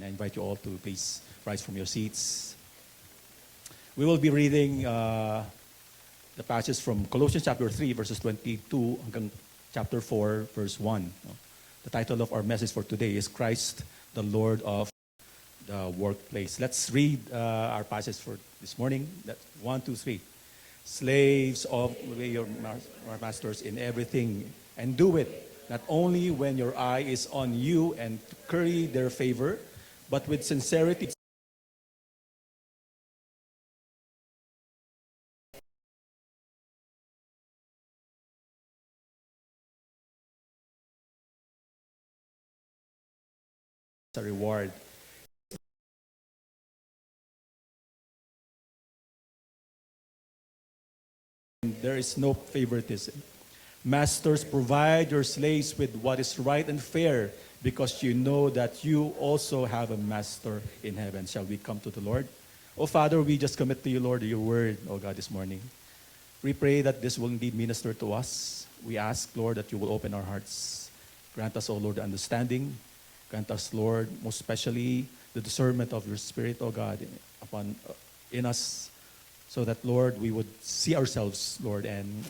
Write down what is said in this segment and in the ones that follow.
Can I invite you all to please rise from your seats? We will be reading the passage from Colossians chapter 3, verses 22 hanggang chapter 4, verse 1. The title of our message for today is Christ, the Lord of the Workplace. Let's read our passage for this morning. That's 1, 2, 3. Slaves, obey your masters in everything, and do it not only when your eye is on you and to curry their favor, but with sincerity. A reward. There is no favoritism. Masters, provide your slaves with what is right and fair, because you know that you also have a master in heaven. Shall we come to the Lord? Oh Father, we just commit to you, Lord, your word, oh God, this morning. We pray that this will indeed minister to us. We ask, Lord, that you will open our hearts. Grant us, oh Lord, understanding. Grant us, Lord, most especially the discernment of your Spirit, oh God, in us, so that, Lord, we would see ourselves, Lord, and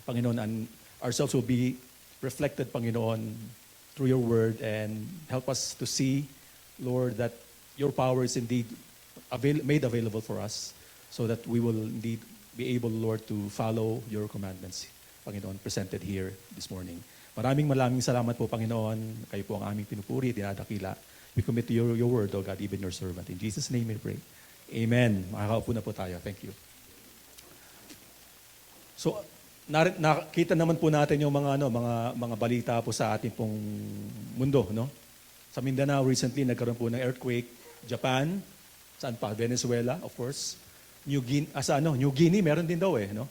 Panginoon, and ourselves will be reflected, Panginoon, through your word, and help us to see, Lord, that your power is indeed made available for us, so that we will indeed be able, Lord, to follow your commandments, Panginoon, presented here this morning. Maraming salamat po, Panginoon. Kayo po ang aming pinupuri, dinadakila. We commit to your word, O God, even your servant. In Jesus' name we pray. Amen. Makakaupo na po tayo. Thank you. So, nakita naman po natin yung mga balita po sa ating pong mundo, no? Sa Mindanao recently nagkaroon po ng earthquake, Japan, saan pa? Venezuela, of course. New Guinea meron din daw no?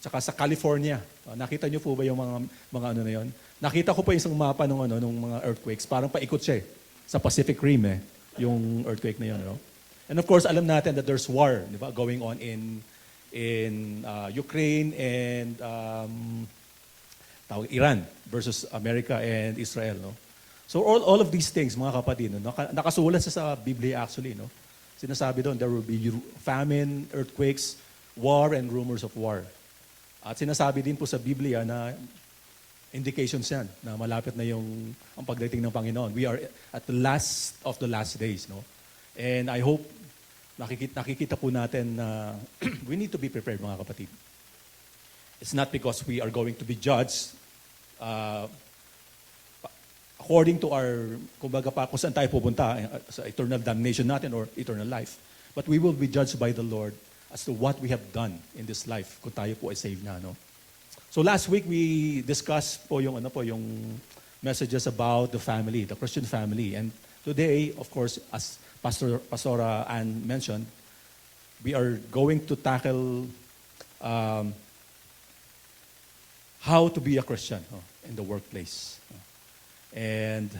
Tsaka sa California. Nakita niyo po ba yung mga ano na yon? Nakita ko po isang mapa nung mga earthquakes, parang paikot siya sa Pacific Rim yung earthquake na yon, no? And of course, alam natin that there's war, di ba, going on in Ukraine and Iran versus America and Israel, no? So all of these things, mga kapatid, no, nakasulat sa Biblia actually, no? Sinasabi doon, there will be famine, earthquakes, war, and rumors of war. At sinasabi din po sa Biblia na indications yan, na malapit na ang pagdating ng Panginoon. We are at the last of the last days, no? And I hope nakikita po natin na we need to be prepared, mga kapatid. It's not because we are going to be judged according to our, kumbaga pa, kung saan tayo pupunta, sa eternal damnation natin or eternal life. But we will be judged by the Lord as to what we have done in this life kung tayo po ay saved na, no? So last week we discussed po yung messages about the family, the Christian family. And today, of course, as Pastora Ann mentioned, we are going to tackle how to be a Christian in the workplace. And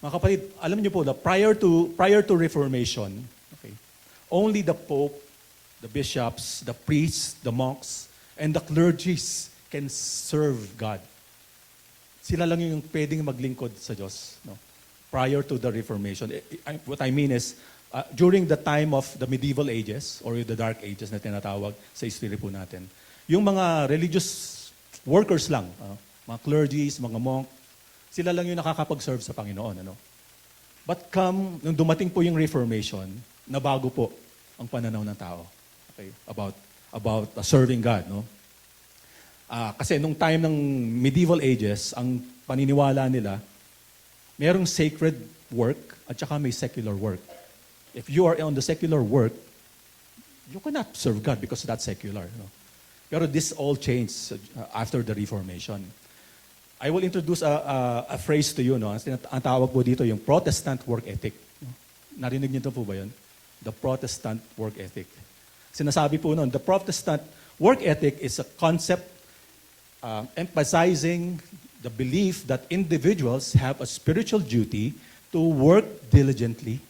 mga kapatid, alam niyo po na prior to Reformation, okay, only the Pope, the bishops, the priests, the monks, and the clergies can serve God. Sila lang yung pwedeng maglingkod sa Diyos, no? Prior to the Reformation. What I mean is, during the time of the medieval ages, or the dark ages na tinatawag sa history po natin, yung mga religious workers lang, mga clergies, mga monk, sila lang yung nakakapag-serve sa Panginoon, ano? But nung dumating po yung Reformation, nabago po ang pananaw ng tao. Okay, about serving God, no? Kasi nung time ng medieval ages, ang paniniwala nila, merong sacred work at saka may secular work. If you are on the secular work, you cannot serve God because that's secular, no? Pero this all changed after the Reformation. I will introduce a phrase to you, no? Ang tawag po dito yung Protestant work ethic. Narinig niyo po ba yun? The Protestant work ethic. Sinasabi po noon, the Protestant work ethic is a concept emphasizing the belief that individuals have a spiritual duty to work diligently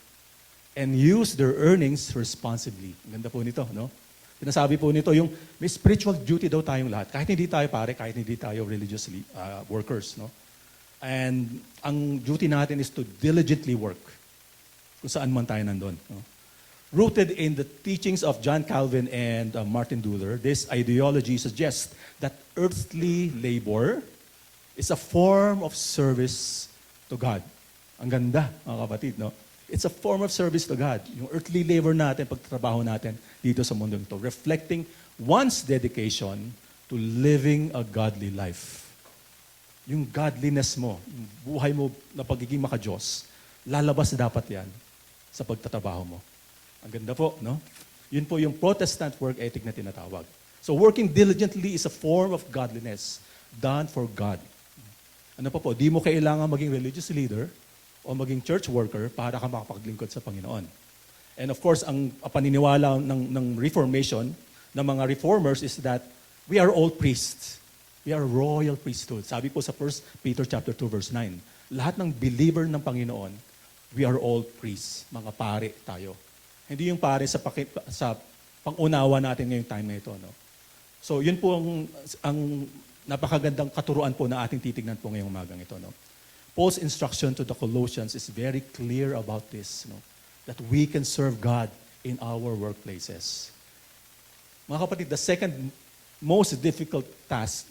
and use their earnings responsibly. Ganda po nito, no? Sinasabi po nito yung may spiritual duty daw tayong lahat. Kahit hindi tayo pare, kahit hindi tayo religiously workers, no? And ang duty natin is to diligently work. kung saan man tayo nandun. No? Rooted in the teachings of John Calvin and Martin Luther, this ideology suggests that earthly labor is a form of service to God. Ang ganda, mga kapatid, no? It's a form of service to God. Yung earthly labor natin, pagtatrabaho natin dito sa mundo ito, reflecting one's dedication to living a godly life. Yung godliness mo, yung buhay mo na pagiging maka-Diyos, lalabas na dapat yan sa pagtatrabaho mo. Ang ganda po, no? Yun po yung Protestant work ethic na tinatawag. So working diligently is a form of godliness done for God. Ano pa po, di mo kailangan maging religious leader o maging church worker para ka makapaglingkod sa Panginoon. And of course, ang paniniwala ng Reformation, ng mga reformers is that we are all priests. We are royal priesthood. Sabi po sa 1 Peter chapter 2 verse 9, lahat ng believer ng Panginoon, we are all priests. Mga pare tayo. Hindi yung pare sa pang-unawa natin ngayong time na ito. No? So yun po ang napakagandang katuruan po na ating titignan po ngayong umagang ito. No? Paul's instruction to the Colossians is very clear about this, no? That we can serve God in our workplaces. Mga kapatid, the second most difficult task,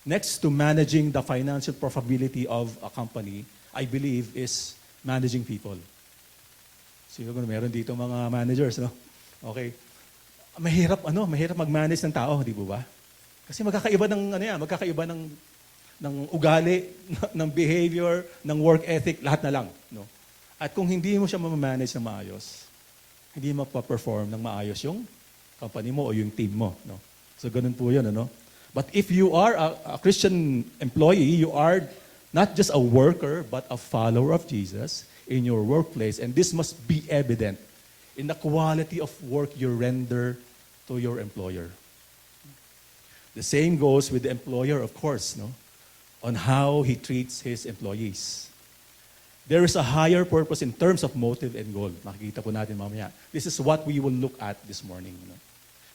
next to managing the financial profitability of a company, I believe, is managing people. Siguro meron dito mga managers, no? Okay. Mahirap mag-manage ng tao, di ba? Kasi magkakaiba ng ugali, ng behavior, ng work ethic, lahat na lang. No? At kung hindi mo siya ma-manage ng maayos, hindi mo pa-perform ng maayos yung company mo o yung team mo. No? So ganun po yun. Ano? But if you are a Christian employee, you are not just a worker, but a follower of Jesus in your workplace. And this must be evident in the quality of work you render to your employer. The same goes with the employer, of course, no? On how he treats his employees. There is a higher purpose in terms of motive and goal. Makikita po natin mamaya. This is what we will look at this morning. No?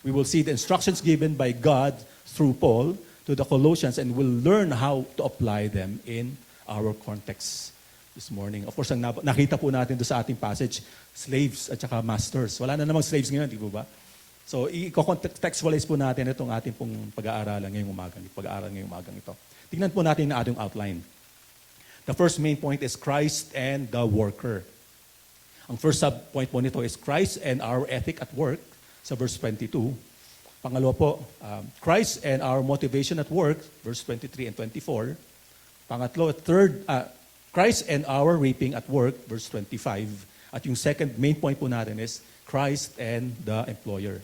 We will see the instructions given by God through Paul to the Colossians and we'll learn how to apply them in our context this morning. Of course, ang nakita po natin doon sa ating passage, slaves at saka masters. Wala na namang slaves ngayon, di po ba? So, i-contextualize po natin itong ating pong pag-aaralan ngayong umagang ito. Tingnan po natin ang ating outline. The first main point is Christ and the worker. Ang first sub-point po nito is Christ and our ethic at work sa verse 22. Pangalawa po, Christ and our motivation at work, verse 23 and 24. Pangatlo, Christ and our reaping at work, verse 25. At yung second main point po natin is Christ and the employer,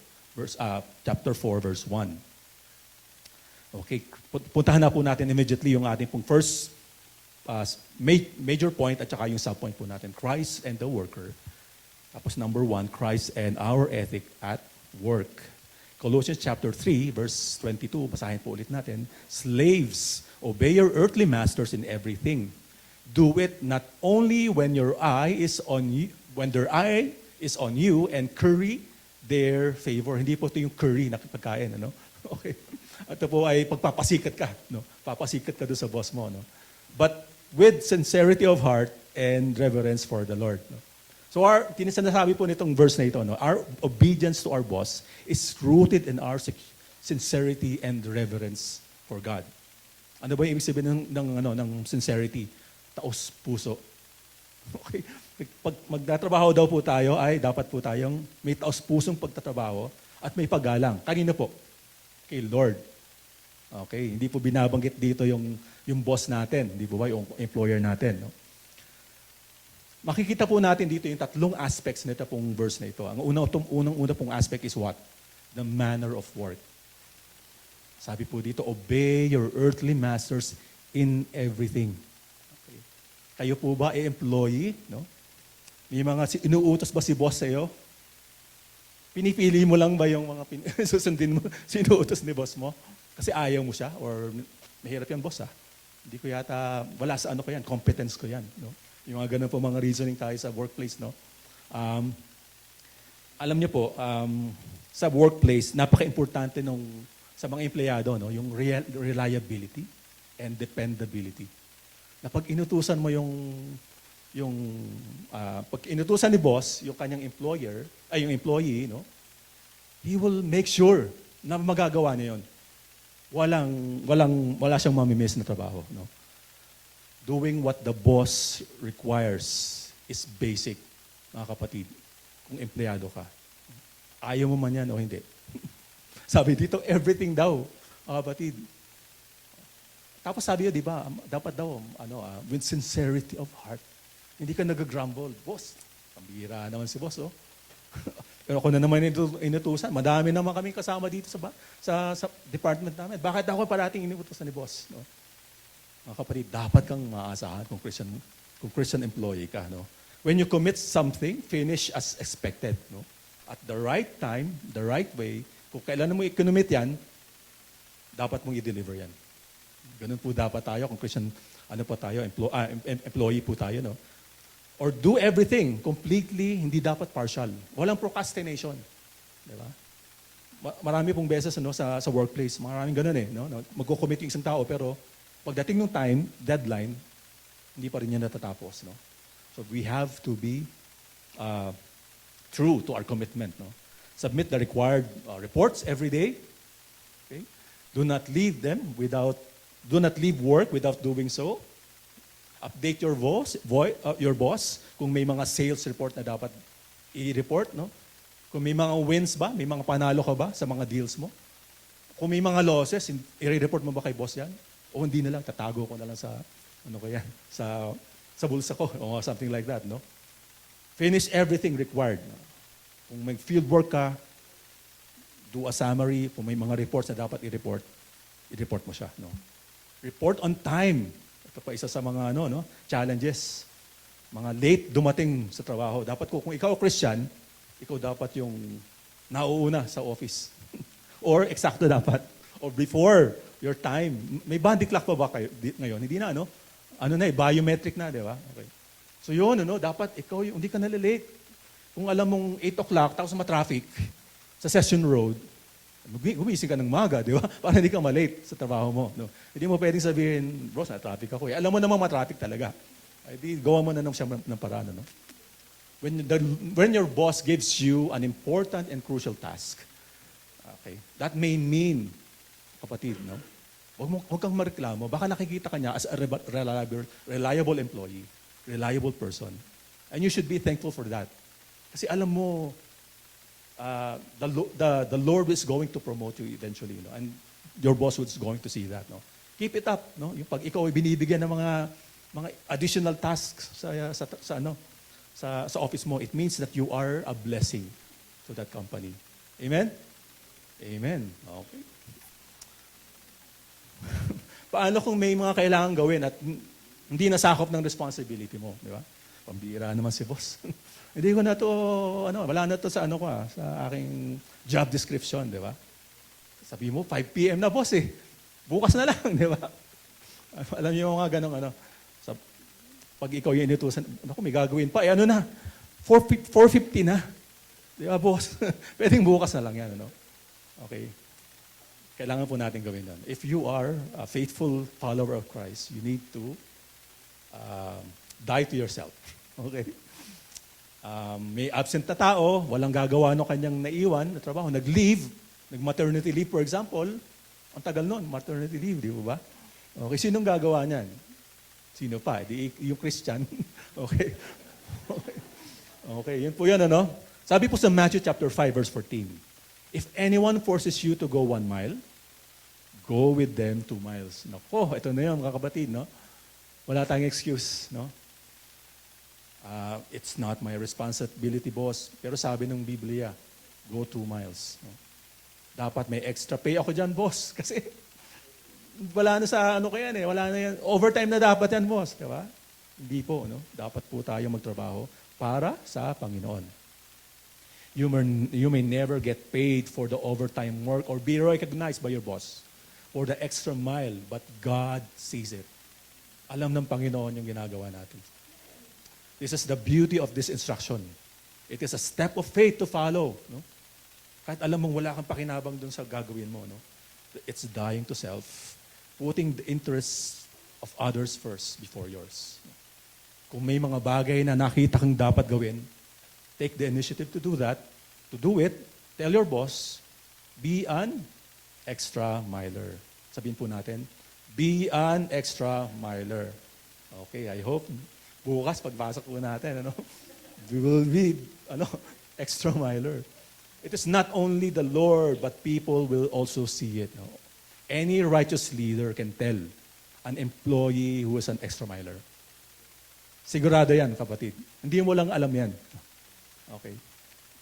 chapter 4, verse 1. Okay, puntahan na po natin immediately yung ating pong first major point at saka yung sub-point po natin, Christ and the worker. Tapos number 1, Christ and our ethic at work. Colossians chapter 3, verse 22, basahin po ulit natin. Slaves, obey your earthly masters in everything. Do it not only when their eye is on you and curry their favor. Hindi po ito yung curry na pagkain, ano? Okay. Ito po ay pagpapasikat ka, no? Papasikat ka doon sa boss mo, no? But with sincerity of heart and reverence for the Lord, no? So sinasabi po nitong verse na ito, no? Our obedience to our boss is rooted in our sincerity and reverence for God. Ano ba yung ibig sabihin ng sincerity? Taos puso. Okay. Pag magtatrabaho daw po tayo, ay dapat po tayong may taos pusong pagtatrabaho at may paggalang. Kanina po? Kay Lord. Okay, hindi po binabanggit dito yung boss natin, hindi po ba, yung employer natin. No? Makikita po natin dito yung tatlong aspects nito pong verse na ito. Ang unang pong aspect is what? The manner of work. Sabi po dito, obey your earthly masters in everything. Okay. Kayo po ba employee? No? May mga inuutos ba si boss sa iyo? Pinipili mo lang ba yung mga susundin mo, sinuutos ni boss mo? Kasi ayaw mo siya or mahirap yan boss Hindi ko yata, wala sa ko yan, competence ko yan. No? Yung mga ganun po mga reasoning tayo sa workplace. No? Alam niyo po, sa workplace, napaka-importante sa mga empleyado, no? Yung reliability and dependability. Na pag inutusan mo yung yung pag inutusan ni boss, yung kanyang yung employee, no? He will make sure na magagawa niya yun. Wala siyang mamimiss na trabaho, no? Doing what the boss requires is basic, mga kapatid, kung empleyado ka. Ayaw mo man yan o hindi. Sabi dito, everything daw, mga kapatid. Tapos sabi yun, di ba, dapat daw, with sincerity of heart. Hindi ka nag-grumble. Boss, pambihira naman si boss, oh. Pero ako na naman inutusan. Madami naman kaming kasama dito sa department namin. Bakit ako parating inutusan ni boss? No? Mga kapatid, dapat kang maasahan kung Christian employee ka. No? When you commit something, finish as expected. No? At the right time, the right way, kung kailan mo i-commit yan, dapat mong i-deliver yan. Ganun po dapat tayo kung Christian, employee po tayo. No? Or do everything completely, hindi dapat partial. Walang procrastination. Di ba? Marami pong beses sa workplace, maraming ganun eh. No? Magko-commit yung isang tao, pero pagdating ng time, deadline, hindi pa rin yan natatapos. No? So we have to be true to our commitment. No? Submit the required reports every day. Okay? Do not leave work without doing so. Update your boss kung may mga sales report na dapat i-report, no? Kung may mga wins ba, may mga panalo ka ba sa mga deals mo? Kung may mga losses, i-report mo ba kay boss yan? O hindi na lang, tatago ko na lang sa bulsa ko o something like that, no? Finish everything required. No? Kung may field work ka, do a summary. Kung may mga reports na dapat i-report mo siya, no? Report on time. Ito pa isa sa mga challenges. Mga late dumating sa trabaho. Dapat kung ikaw Christian, ikaw dapat yung nauuna sa office. Or eksakto dapat. Or before your time. May body clock pa ba kayo ngayon? Hindi na, biometric na, di ba? Okay. So yun, dapat ikaw hindi ka nalilate. Kung alam mong 8 o'clock, tapos ma-traffic sa Session Road, gumising ka ng maga, di ba? Para hindi ka malate sa trabaho mo. No? Hindi mo pwedeng sabihin, bro, na-traffic ako. Alam mo namang ma-traffic talaga. Di gawa mo na siya ng paraan. No? When your boss gives you an important and crucial task, okay, that may mean, kapatid, no? Huwag kang mareklamo. Baka nakikita ka niya as a reliable employee, reliable person. And you should be thankful for that. Kasi alam mo, the Lord is going to promote you eventually, no? And your boss is going to see that, no? Keep it up, no? Yung pag ikaw ay binibigyan ng mga additional tasks sa office mo, it means that you are a blessing to that company. Amen? Amen. Okay. Paano kung may mga kailangan gawin at hindi nasakop ng responsibility mo, di ba? Pambira naman si boss. Hindi ko na to, wala na to sa sa aking job description, di ba? Sabi mo, 5 p.m. na boss eh. Bukas na lang, di ba? Alam niyo mga ganong pag ikaw yung inutusan, may gagawin pa, 4:50 na. Di ba, boss? Pwedeng bukas na lang yan, Okay. Kailangan po natin gawin yan. If you are a faithful follower of Christ, you need to die to yourself. Okay? May absent na tao, walang gagawa no kanyang naiwan na trabaho, nag-leave, nag-maternity leave for example, ang tagal nun, maternity leave, di ba? Okay, sinong gagawa niyan? Sino pa? Yung Christian. Okay. Okay, yun po yan, Sabi po sa Matthew chapter 5, verse 14, if anyone forces you to go 1 mile, go with them 2 miles. Nako, ito na yun, mga kapatid, Wala tayong excuse, it's not my responsibility, boss. Pero sabi ng Biblia, go 2 miles. Dapat may extra pay ako dyan, boss. Kasi wala na sa kaya wala na yan. Overtime na dapat yan, boss. Diba? Hindi po, Dapat po tayo magtrabaho para sa Panginoon. You may never get paid for the overtime work or be recognized by your boss for the extra mile, but God sees it. Alam ng Panginoon yung ginagawa natin. This is the beauty of this instruction. It is a step of faith to follow. Kahit alam mong wala kang pakinabang dun sa gagawin mo. It's dying to self, putting the interests of others first before yours. Kung may mga bagay na nakita kang dapat gawin, take the initiative to do that, to do it, tell your boss, be an extra miler. Sabihin po natin, be an extra miler. Okay, I hope bukas pagpasok po natin, we will be extra miler. It is not only the Lord, but people will also see it. Any righteous leader can tell an employee who is an extra miler. Sigurado yan, kapatid. Hindi mo lang alam yan. Okay.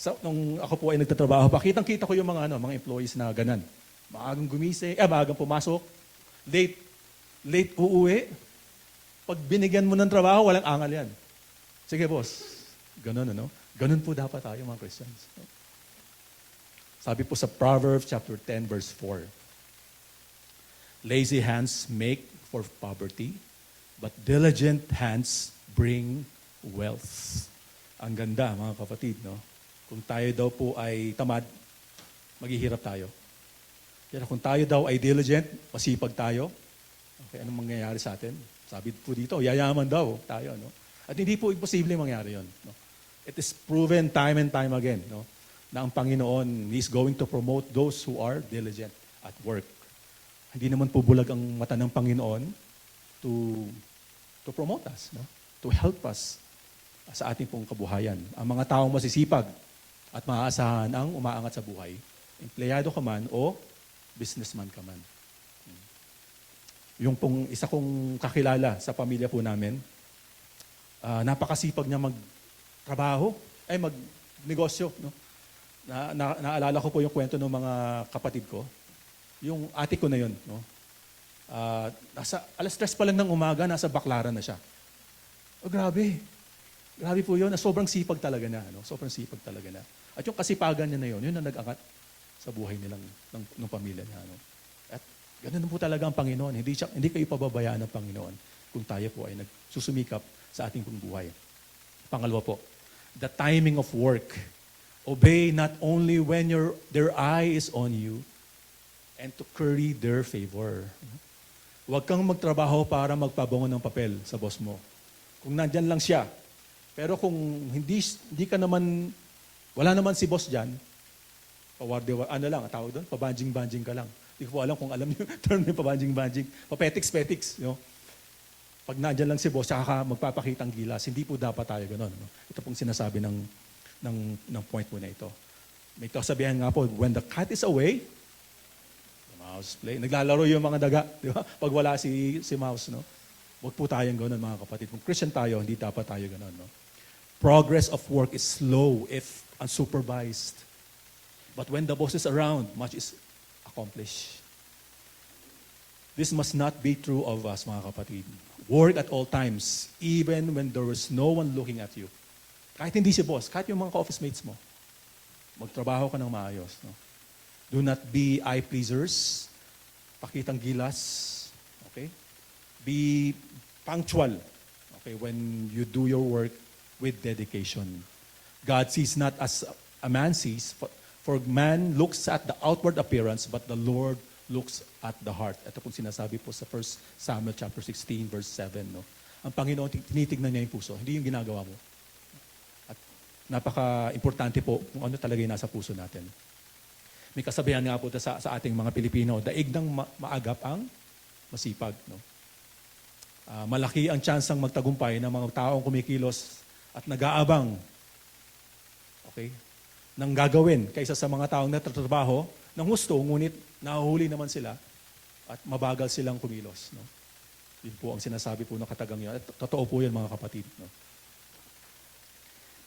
So, nung ako po ay nagtatrabaho, kitang-kita ko yung mga employees na ganan. Maagang gumising, maagang pumasok, late uuwi. Pag binigyan mo ng trabaho, walang angal yan. Sige, boss. Ganun, Ganun po dapat tayo, mga Christians. Sabi po sa Proverbs chapter 10, verse 4, lazy hands make for poverty, but diligent hands bring wealth. Ang ganda, mga kapatid, Kung tayo daw po ay tamad, maghihirap tayo. Pero kung tayo daw ay diligent, masipag tayo, okay, anong mangyayari sa atin? Sabi po dito, yayaman daw tayo, At hindi po imposible mangyari yon, It is proven time and time again, na ang Panginoon is going to promote those who are diligent at work. Hindi naman po bulag ang mata ng Panginoon to promote us, to help us sa ating pong kabuhayan. Ang mga taong masisipag at maaasahan ang umaangat sa buhay. Empleyado ka man o businessman ka man. Yung pong isa kong kakilala sa pamilya po namin, napakasipag niya magtrabaho, magnegosyo. Naalala ko po yung kwento ng mga kapatid ko. Yung ate ko na yun, nasa alas 3 pa lang ng umaga, nasa Baclaran na siya. Grabe. Grabe po yun. Sobrang sipag talaga na. Sobrang sipag talaga na. At yung kasipagan niya na yun ang nag-angat sa buhay nilang ng pamilya niya. At ganun po talaga ang Panginoon. Hindi kayo pababayaan ng Panginoon kung tayo po ay nagsusumikap sa ating pong buhay. Pangalawa po, the timing of work. Obey not only when their eye is on you, and to curry their favor. Huwag kang magtrabaho para magpabango ng papel sa boss mo. Kung nandyan lang siya, pero kung hindi ka naman, wala naman si boss dyan, tawag doon, pabanjing-banjing ka lang. Hindi ko po alam kung alam niyo yung term ng pabanjing-banjing. Papetiks-petiks. Pag nandyan lang si boss, saka magpapakitang gilas. Hindi po dapat tayo gano'n. Ito pong sinasabi ng point po na ito. May kasabihan nga po, when the cat is away, mouse play. Naglalaro yung mga daga, di ba? Pag wala si mouse, Huwag po tayong gano'n, mga kapatid. Kung Christian tayo, hindi dapat tayo gano'n, Progress of work is slow if unsupervised. But when the boss is around, much is accomplished. This must not be true of us, mga kapatid. Work at all times, even when there is no one looking at you. Kahit hindi si boss, kahit yung mga ka-office mates mo. Magtrabaho ka ng maayos, Do not be eye pleasers. Pakitang gilas. Okay? Be punctual. Okay, when you do your work with dedication. God sees not as a man sees, for man looks at the outward appearance, but the Lord looks at the heart. Ito pong sinasabi po sa 1 Samuel chapter 16, verse 7. Ang Panginoon, tinitignan niya yung puso, hindi yung ginagawa mo. At napaka-importante po kung ano talaga yung nasa puso natin. May kasabihan nga po sa ating mga Pilipino, daig ng maagap ang masipag. Malaki ang tsansang magtagumpay ng mga taong kumikilos at nag-aabang, okay, ng gagawin kaysa sa mga taong natatrabaho ng gusto, ngunit nahuhuli naman sila at mabagal silang kumilos. Yun po ang sinasabi po ng katagang yun. At totoo po yun, mga kapatid.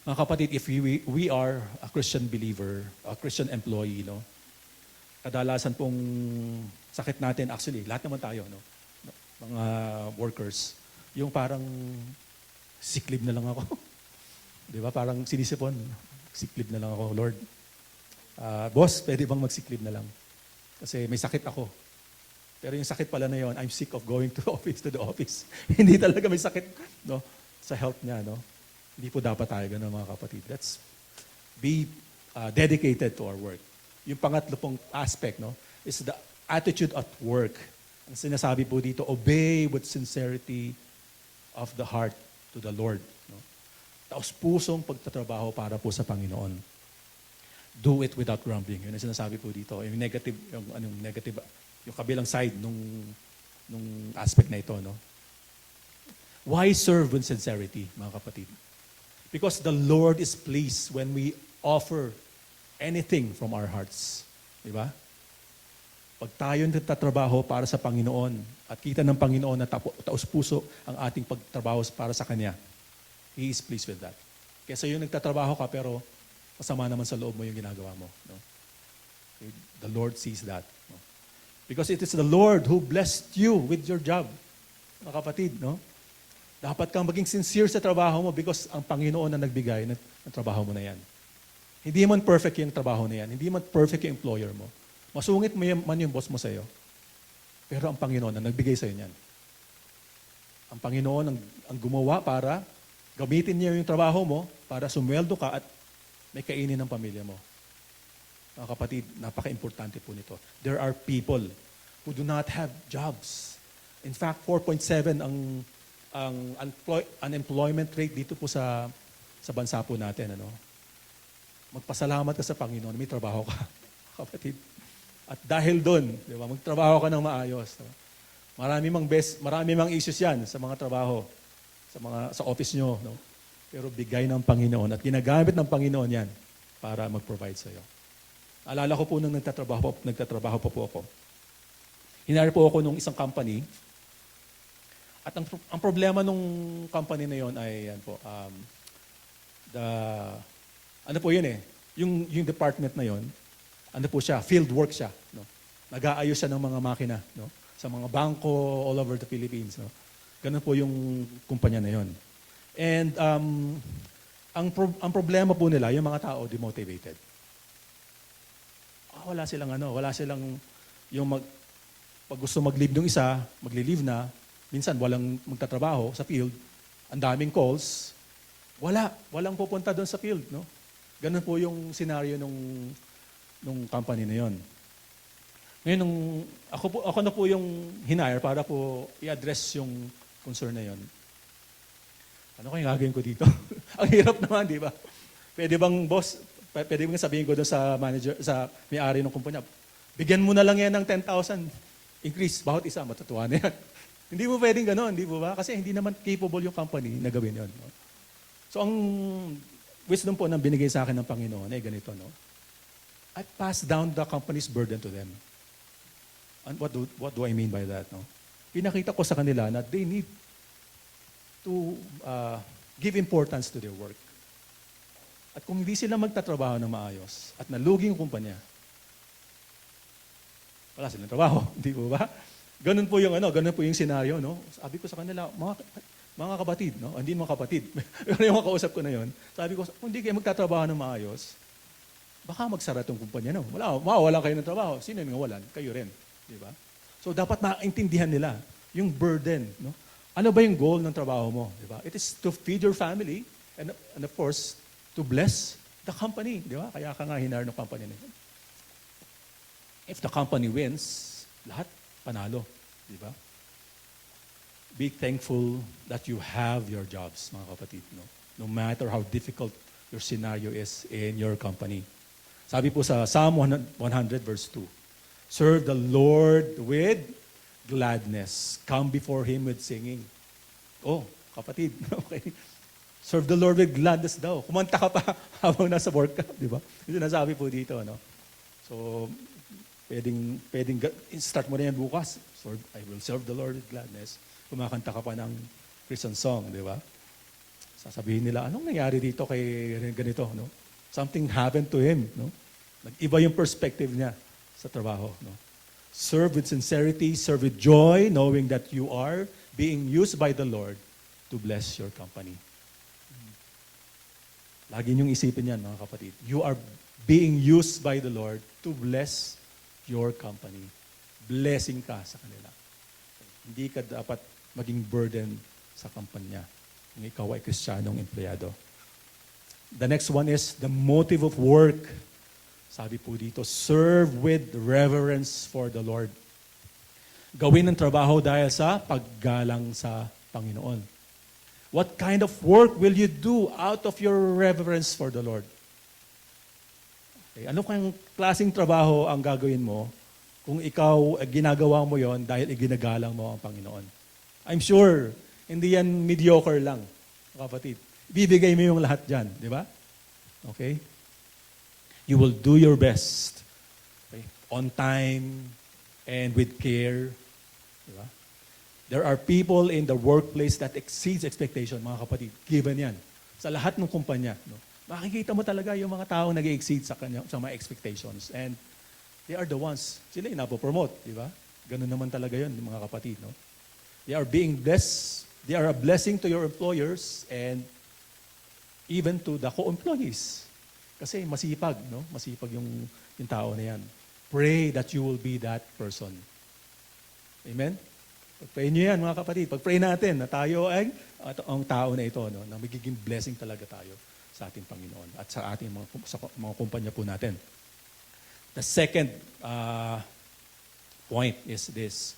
Mga kapatid, if we are a Christian believer, a Christian employee, kadalasan pong sakit natin, actually, lahat naman tayo, mga workers, yung parang sick leave na lang ako. Di ba? Parang sinisipon, sick leave na lang ako, Lord. Boss, pwede bang mag-sick leave na lang? Kasi may sakit ako. Pero yung sakit pala na yun, I'm sick of going to the office. Hindi talaga may sakit sa health niya. Hindi po dapat tayo ganun, mga kapatid. Let's be dedicated to our work. Yung pangatlo pong aspect, is the attitude at work. Ang sinasabi po dito, obey with sincerity of the heart. to the Lord. No? Taos-pusong pagtatrabaho para po sa Panginoon. Do it without grumbling. Yun ang sinasabi po dito. Yung negative, yung kabilang side nung aspect na ito, no? Why serve with sincerity, mga kapatid? Because the Lord is pleased when we offer anything from our hearts. Di ba? Pag tayo nagtatrabaho para sa Panginoon at kita ng Panginoon na taos-puso ang ating pagtrabaho para sa Kanya, He is pleased with that. Kesa yung nagtatrabaho ka pero masama naman sa loob mo yung ginagawa mo. No? The Lord sees that. No? Because it is the Lord who blessed you with your job. Mga kapatid, no? Dapat kang maging sincere sa trabaho mo because ang Panginoon na nagbigay ng trabaho mo na yan. Hindi man perfect yung trabaho na yan. Hindi man perfect yung employer mo. Masungit man yung boss mo sa'yo. Pero ang Panginoon na nagbigay sa'yo niyan. Ang Panginoon ang gumawa para gamitin niya yung trabaho mo para sumweldo ka at may kainin ng pamilya mo. Mga kapatid, napaka-importante po nito. There are people who do not have jobs. In fact, 4.7 ang unemployment rate dito po sa bansa po natin. Ano? Magpasalamat ka sa Panginoon, may trabaho ka, kapatid. At dahil doon, di ba, magtrabaho ka ng maayos. No? Marami mang issues yan sa mga trabaho, sa office nyo. No? Pero bigay ng Panginoon at ginagamit ng Panginoon yan para mag-provide sa iyo. Alala ko po nung nagtatrabaho pa po ako. Hinire po ako nung isang company. At ang problema nung company na yon ay yan po, ano po yun eh, yung department na yon, ano po siya, field work siya. No? Nag-aayos siya ng mga makina, no? Sa mga bangko all over the Philippines. No? Ganun po yung kumpanya na yon. And ang problema po nila, yung mga tao demotivated. Wala silang pag gusto mag-leave ng isa, magli-leave na, minsan walang magtatrabaho sa field, ang daming calls, walang pupunta doon sa field, no? Ganun po yung scenario nung company na yon. Ngayon, ako na po yung hinire para po i-address yung concern na yon. Ano kaya gagawin ko dito? Ang hirap naman, di ba? Pwede bang sabihin ko doon sa manager, sa may-ari ng kumpanya, bigyan mo na lang yan ng 10,000 increase, bawat isa, matutuwa na yan. Hindi mo pwedeng gano'n, di ba? Kasi hindi naman capable yung company na gawin yun. No? So ang wisdom po na binigay sa akin ng Panginoon ay ganito, no? I pass down the company's burden to them. And what do I mean by that? No? Pinakita ko sa kanila na they need to give importance to their work. At kung hindi sila magtatrabaho ng maayos at nalugi yung kumpanya, wala silang trabaho, di ba? Ganun po yung scenario, no? Sabi ko sa kanila, mga kapatid, no? Hindi mga kapatid. Yung makausap ko na yon. Sabi ko, kung hindi kayo magtatrabaho ng maayos, baka magsara tong kumpanya, no? Mawawalan kayo ng trabaho. Sino yung mawalan? Kayo rin, di ba? So dapat maintindihan nila yung burden, no? Ano ba yung goal ng trabaho mo, di ba? It is to feed your family and of course, to bless the company, di ba? Kaya ka nga hinar ng company na yun. If the company wins, lahat panalo, di ba? Be thankful that you have your jobs, mga kapatid, no? No matter how difficult your scenario is in your company. Sabi po sa Psalm 100 verse 2, serve the Lord with gladness. Come before Him with singing. Oh, kapatid, okay. Serve the Lord with gladness daw. Kumanta ka pa habang nasa work ka, di ba? Yung sinasabi po dito, no? So, pwedeng start mo na yan bukas. I will serve the Lord with gladness. Kumakanta ka pa ng Christian song, di ba? Sasabihin nila, anong nangyari dito kay ganito, no? Something happened to him, no? Nag-iba yung perspective niya sa trabaho, no? Serve with sincerity, serve with joy, knowing that you are being used by the Lord to bless your company. Lagi niyong isipin yan, mga kapatid. You are being used by the Lord to bless your company. Blessing ka sa kanila. Hindi ka dapat maging burden sa kampanya kung ikaw ay Kristiyanong empleyado. The next one is the motive of work. Sabi po dito, serve with reverence for the Lord. Gawin ang trabaho dahil sa paggalang sa Panginoon. What kind of work will you do out of your reverence for the Lord? Okay, ano kang klaseng trabaho ang gagawin mo kung ikaw ginagawa mo yon dahil iginagalang mo ang Panginoon? I'm sure, hindi yan mediocre lang, kapatid. Bibigay mo yung lahat dyan, di ba? Okay? You will do your best. Okay? On time and with care. Di ba? There are people in the workplace that exceeds expectation, mga kapatid. Given yan. Sa lahat ng kumpanya. No? Makikita mo talaga yung mga taong nag-exceed sa mga expectations. And they are the ones, sila yung napopromote, di ba? Ganun naman talaga yun, mga kapatid. No? They are being blessed. They are a blessing to your employers and even to the co-employees. Kasi masipag, no? Masipag yung tao na yan. Pray that you will be that person. Amen? Pag-pray nyo yan, mga kapatid. Pag-pray natin na tayo ay ang tao na ito, no? Na magiging blessing talaga tayo sa ating Panginoon at sa ating mga kumpanya po natin. The second point is this.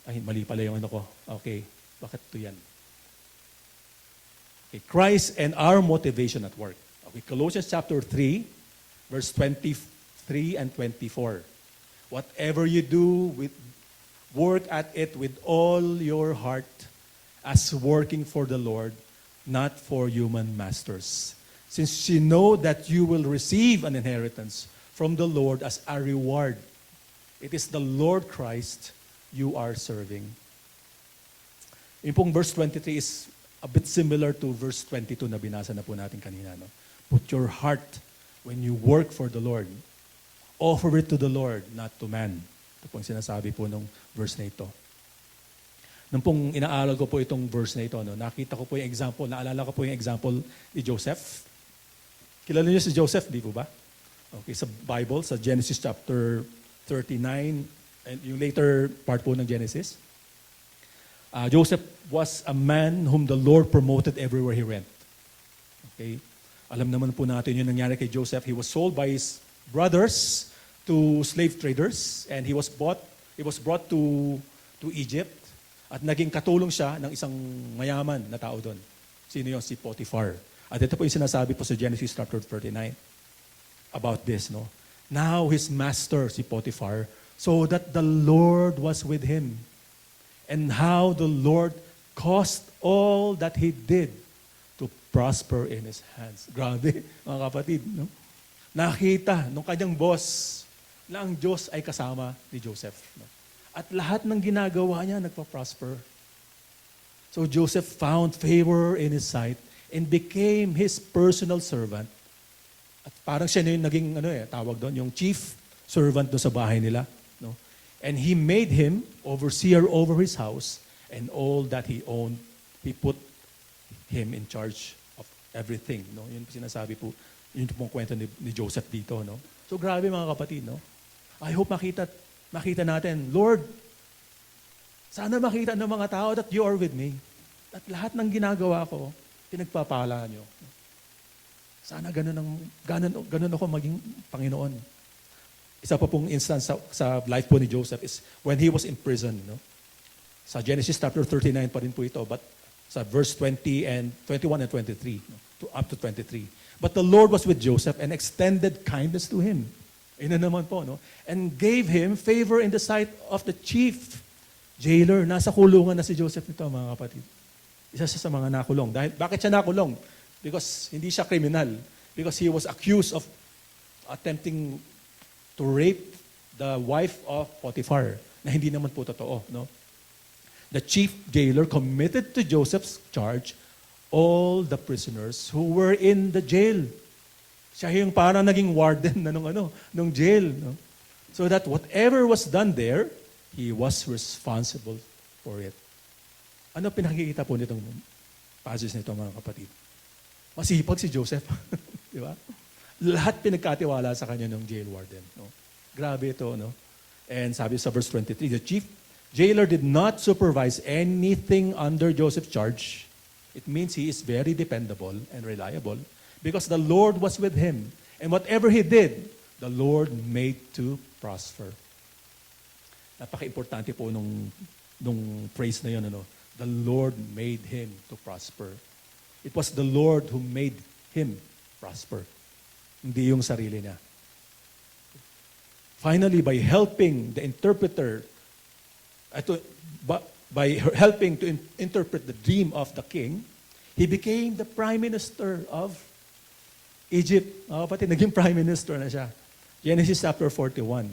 Ay, mali pala yung ano ko. Okay, bakit ito yan? Okay, Christ and our motivation at work. Okay, Colossians chapter 3, verse 23 and 24. Whatever you do, work at it with all your heart as working for the Lord, not for human masters. Since you know that you will receive an inheritance from the Lord as a reward. It is the Lord Christ you are serving. Yung pong verse 23 is a bit similar to verse 22 na binasa na po natin kanina. No? Put your heart when you work for the Lord. Offer it to the Lord, not to man. Ito pong sinasabi po ng verse na ito. Nung pong inaaral ko po itong verse na ito, no, nakita ko po yung example, naalala ko po yung example ni Joseph. Kilala niyo si Joseph, di po ba? Okay, sa Bible, sa Genesis chapter 39, and yung later part po ng Genesis, Joseph was a man whom the Lord promoted everywhere he went. Okay? Alam naman po natin yung nangyari kay Joseph. He was sold by his brothers to slave traders, and he was brought to Egypt, at naging katulong siya ng isang mayaman na tao doon. Sino yun? Si Potiphar. At ito po yung sinasabi po sa Genesis chapter 39 about this. No? Now his master, si Potiphar, saw that the Lord was with him, and how the Lord caused all that he did to prosper in his hands. Grabe, mga kapatid. No? Nakita nung kanyang boss na ang Diyos ay kasama ni Joseph. No? At lahat ng ginagawa niya nagpa-prosper. So Joseph found favor in his sight and became his personal servant. At parang siya na yung naging, tawag doon, yung chief servant doon sa bahay nila. No? And he made him overseer over his house, and all that he owned, he put him in charge of everything. No? Yun sinasabi po, yun pong kwento ni Joseph dito. No? So grabe mga kapatid. No? I hope makita natin, Lord, sana makita ng mga tao that you are with me. At lahat ng ginagawa ko, pinagpapala nyo. Sana ganun ako maging Panginoon. Isa pa pong instance sa life po ni Joseph is when he was in prison. No? Sa Genesis chapter 39 pa rin po ito, but sa verse 20 and 21 and 23, no? Up to 23. But the Lord was with Joseph and extended kindness to him. Ina naman po, no? And gave him favor in the sight of the chief jailer. Nasa kulungan na si Joseph nito, mga kapatid. Isa siya sa mga nakulong. Bakit siya nakulong? Because hindi siya criminal. Because he was accused of attempting to rape the wife of Potiphar, na hindi naman po totoo. No? The chief jailer committed to Joseph's charge all the prisoners who were in the jail. Siya yung parang naging warden na nung jail. No? So that whatever was done there, he was responsible for it. Ano pinakikita po nitong passage nito, mga kapatid? Masipag si Joseph. Di ba? Lahat pinagkatiwala sa kanya ng jail warden. No? Grabe ito. No? And sabi sa verse 23, the chief jailer did not supervise anything under Joseph's charge. It means he is very dependable and reliable because the Lord was with him. And whatever he did, the Lord made to prosper. Napaka-importante po nung phrase na yun. the Lord made him to prosper. It was the Lord who made him prosper. Hindi yung sarili niya. Finally, by helping the interpreter, by helping to interpret the dream of the king, he became the prime minister of Egypt. Pati naging prime minister na siya. Genesis chapter 41,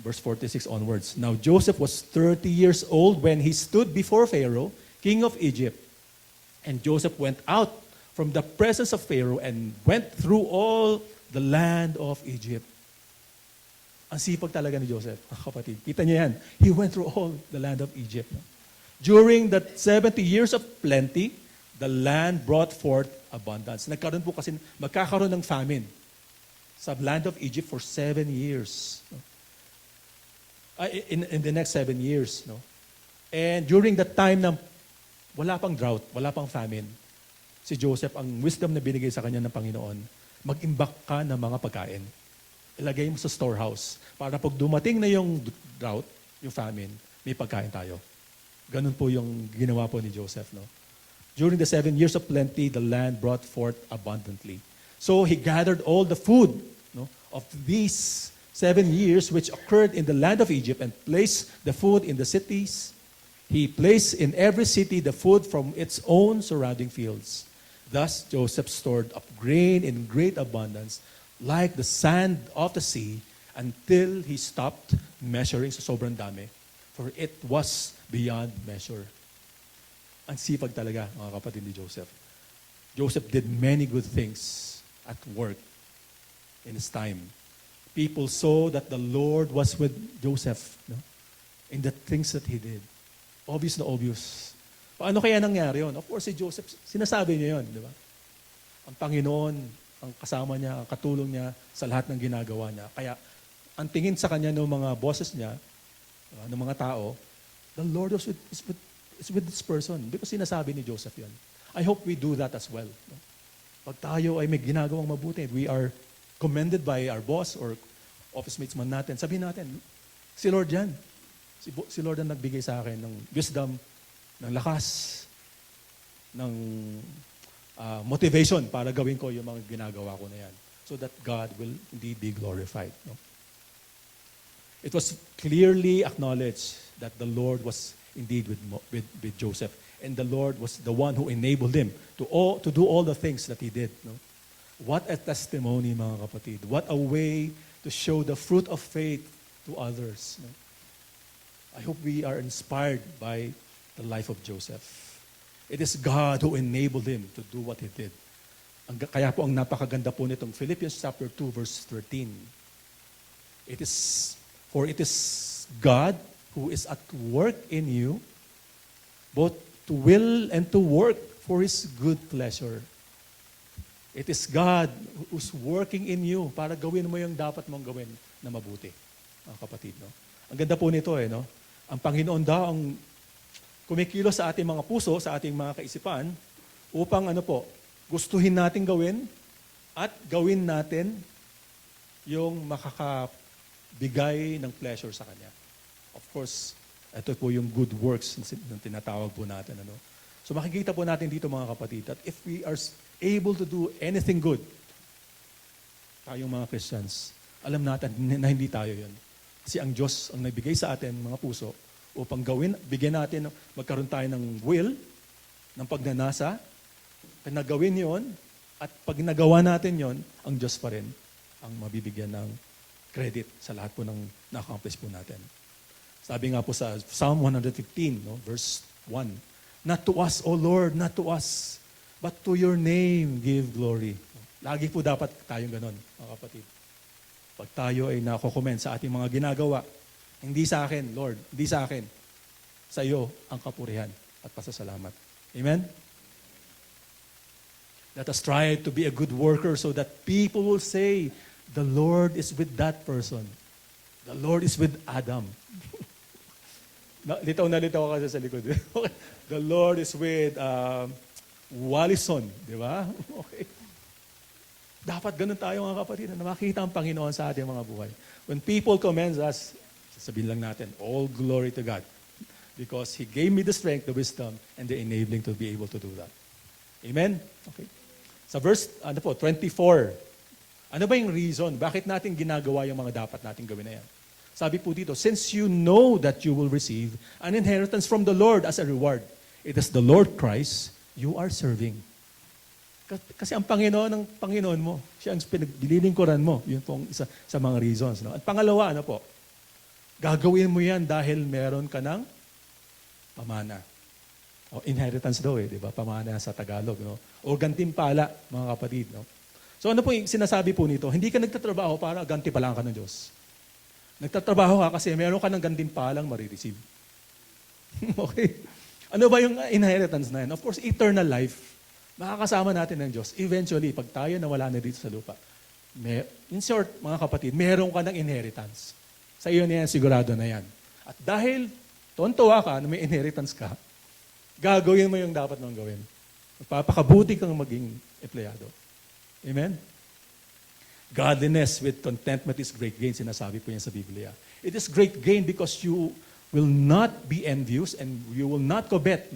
verse 46 onwards. Now Joseph was 30 years old when he stood before Pharaoh, king of Egypt. And Joseph went out from the presence of Pharaoh and went through all the land of Egypt. Ang sipag talaga ni Joseph, kapatid. Kita niyo yan. He went through all the land of Egypt. During the 70 years of plenty, the land brought forth abundance. Nagkaroon po kasi, magkakaroon ng famine sa land of Egypt for 7 years. In the next 7 years. No? And during that time na wala pang drought, wala pang famine, si Joseph, ang wisdom na binigay sa kanya ng Panginoon, mag-imbak ka ng mga pagkain. Ilagay mo sa storehouse para pag dumating na yung drought, yung famine, may pagkain tayo. Ganun po yung ginawa po ni Joseph. No? During the 7 years of plenty, the land brought forth abundantly. So he gathered all the food of these 7 years which occurred in the land of Egypt and placed the food in the cities. He placed in every city the food from its own surrounding fields. Thus Joseph stored up grain in great abundance, like the sand of the sea, until he stopped measuring. So sobrang dami. For it was beyond measure. Ang sipag talaga, mga kapatid ni Joseph. Joseph did many good things at work in his time. People saw that the Lord was with Joseph in the things that he did. Obvious na obvious. Paano kaya nangyari yun? Of course, si Joseph, sinasabi niya yun, di ba? Ang Panginoon, ang kasama niya, ang katulong niya sa lahat ng ginagawa niya. Kaya, ang tingin sa kanya ng mga bosses niya, ng mga tao, the Lord is with this person. Because sinasabi ni Joseph yun. I hope we do that as well. Pag tayo ay may ginagawang mabuti, we are commended by our boss or office mates man natin, sabihin natin, si Lord yan. Si Lord ang nagbigay sa akin ng wisdom, ng lakas, ng motivation para gawin ko yung mga ginagawa ko na yan. So that God will indeed be glorified. No? It was clearly acknowledged that the Lord was indeed with Joseph. And the Lord was the one who enabled him to do all the things that he did. No? What a testimony, mga kapatid. What a way to show the fruit of faith to others. No? I hope we are inspired by the life of Joseph. It is God who enabled him to do what he did. Kaya po ang napakaganda po nitong Philippians chapter 2 verse 13. For it is God who is at work in you, both to will and to work for His good pleasure. It is God who's working in you para gawin mo yung dapat mong gawin na mabuti. Mga kapatid, no? Ang ganda po nito, no? Ang Panginoon daw ang kumikilos sa ating mga puso, sa ating mga kaisipan, upang gustuhin natin gawin at gawin natin yung makakabigay ng pleasure sa Kanya. Of course, ito po yung good works na tinatawag po natin. So makikita po natin dito, mga kapatid, that if we are able to do anything good, tayong mga Christians, alam natin na hindi tayo yun. Kasi ang Diyos ang nagbigay sa atin, mga puso, upang bigyan natin, magkaroon tayo ng will, ng pagnanasa, nagawin yon, at pag nagawa natin yon, ang Diyos pa rin ang mabibigyan ng credit sa lahat po ng na-accomplish po natin. Sabi nga po sa Psalm 115, verse 1, not to us, O Lord, not to us, but to your name give glory. Lagi po dapat tayong ganon, mga kapatid. Pag tayo ay nako-comment sa ating mga ginagawa, hindi sa akin, Lord, hindi sa akin, sa iyo ang kapurihan at pasasalamat. Amen? Let us try to be a good worker so that people will say, the Lord is with that person. The Lord is with Adam. Litaw na litaw kasi sa likod. The Lord is with Wallison. Di ba? Okay. Dapat ganun tayo, mga kapatid, na makita ang Panginoon sa ating mga buhay. When people commend us, sasabihin lang natin, all glory to God. Because He gave me the strength, the wisdom, and the enabling to be able to do that. Amen? Okay. Sa verse 24, ano ba yung reason? Bakit natin ginagawa yung mga dapat natin gawin na yan? Sabi po dito, since you know that you will receive an inheritance from the Lord as a reward, it is the Lord Christ you are serving. Kasi ang Panginoon mo, siya ang pinaglilingkuran mo. Yun pong isa sa mga reasons. No? At pangalawa, ano po? Gagawin mo yan dahil meron ka ng pamana. O inheritance daw di ba? Pamana sa Tagalog, no? O gantimpala, mga kapatid, no? So ano po yung sinasabi po nito? Hindi ka nagtatrabaho para gantimpalaan ka ng Diyos. Nagtatrabaho ka kasi meron ka ng gantimpalang marireceive. Okay? Ano ba yung inheritance na yan? Of course, eternal life. Makakasama natin ng Diyos. Eventually, pag tayo nawala na dito sa lupa, in short, mga kapatid, meron ka ng inheritance. Sa iyo na yan, sigurado na yan. At dahil tuwan-tuwa ka na may inheritance ka, gagawin mo yung dapat mong gawin. Magpapakabuti kang maging empleyado. Amen? Godliness with contentment is great gain, sinasabi po yan sa Biblia. It is great gain because you will not be envious and you will not covet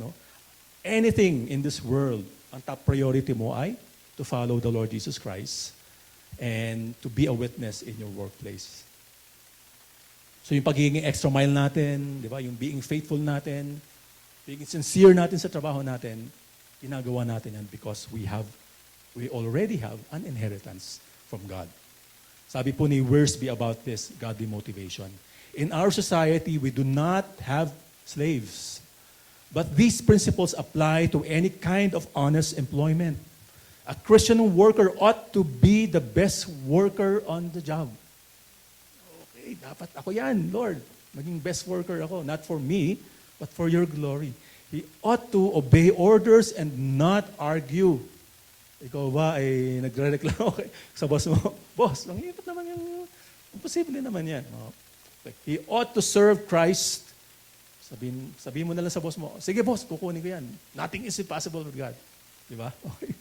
anything in this world. Ang top priority mo ay to follow the Lord Jesus Christ and to be a witness in your workplace. So yung pagiging extra mile natin, di ba? Yung being faithful natin, being sincere natin sa trabaho natin, ginagawa natin yan because we already have an inheritance from God. Sabi po ni Wiersbe about this godly motivation. In our society, we do not have slaves. But these principles apply to any kind of honest employment. A Christian worker ought to be the best worker on the job. Okay, dapat ako yan, Lord. Maging best worker ako, not for me, but for your glory. He ought to obey orders and not argue. Ikaw ba ay nagre-reklamo sa boss mo? Boss, ang hirap naman yung imposible naman yan. He ought to serve Christ. Sabihin mo na lang sa boss mo, sige boss, kukunin ko yan. Nothing is impossible with God. Di ba? Okay.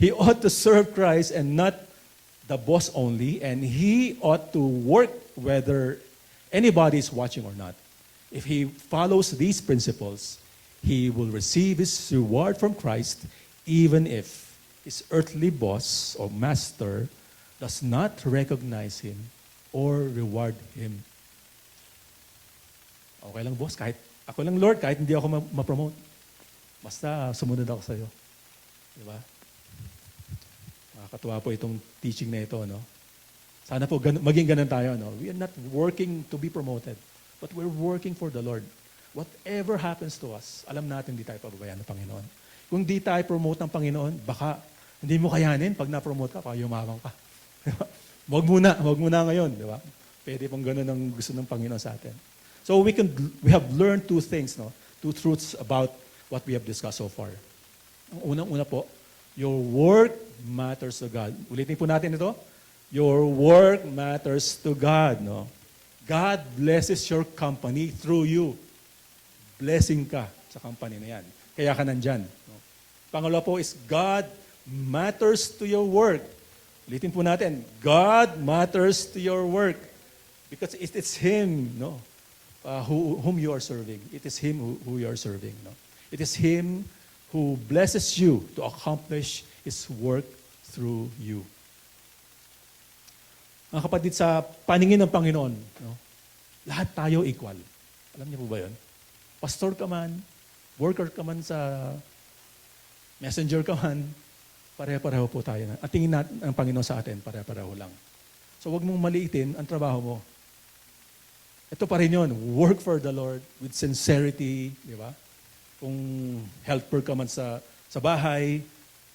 He ought to serve Christ and not the boss only, and he ought to work whether anybody is watching or not. If he follows these principles, he will receive his reward from Christ even if his earthly boss or master does not recognize him or reward him. Okay lang, boss, kahit ako lang, Lord, kahit hindi ako ma-promote. Basta sumunod ako sa iyo. Di ba? Nakakatuwa po itong teaching na ito, no? Sana po maging ganun tayo, no? We are not working to be promoted, but we're working for the Lord. Whatever happens to us, alam natin di tayo pababayaan ng Panginoon. Kung di tayo promote ng Panginoon, baka hindi mo kayanin pag na-promote ka, baka yumamang ka. Wag muna ngayon, di ba? Pwede pong ganun ang gusto ng Panginoon sa atin. So we have learned two things, two truths about what we have discussed so far. Ang unang-una po, your work matters to God. Ulitin po natin ito. Your work matters to God. No? God blesses your company through you. Blessing ka sa company na yan. Kaya ka nandyan. No? Pangalawa po is God matters to your work. Ulitin po natin. God matters to your work. Because it's Him, whom you are serving. It is Him who you are serving. No? It is Him who blesses you to accomplish His work through you. Mga kapatid, sa paningin ng Panginoon, lahat tayo equal. Alam niyo po ba yun? Pastor ka man, worker ka man sa messenger ka man, pare-pareho po tayo. At tingin natin ang Panginoon sa atin, pare-pareho lang. So huwag mong maliitin ang trabaho mo. Ito pa rin yun, work for the Lord with sincerity, di ba? Kung helper ka man sa bahay,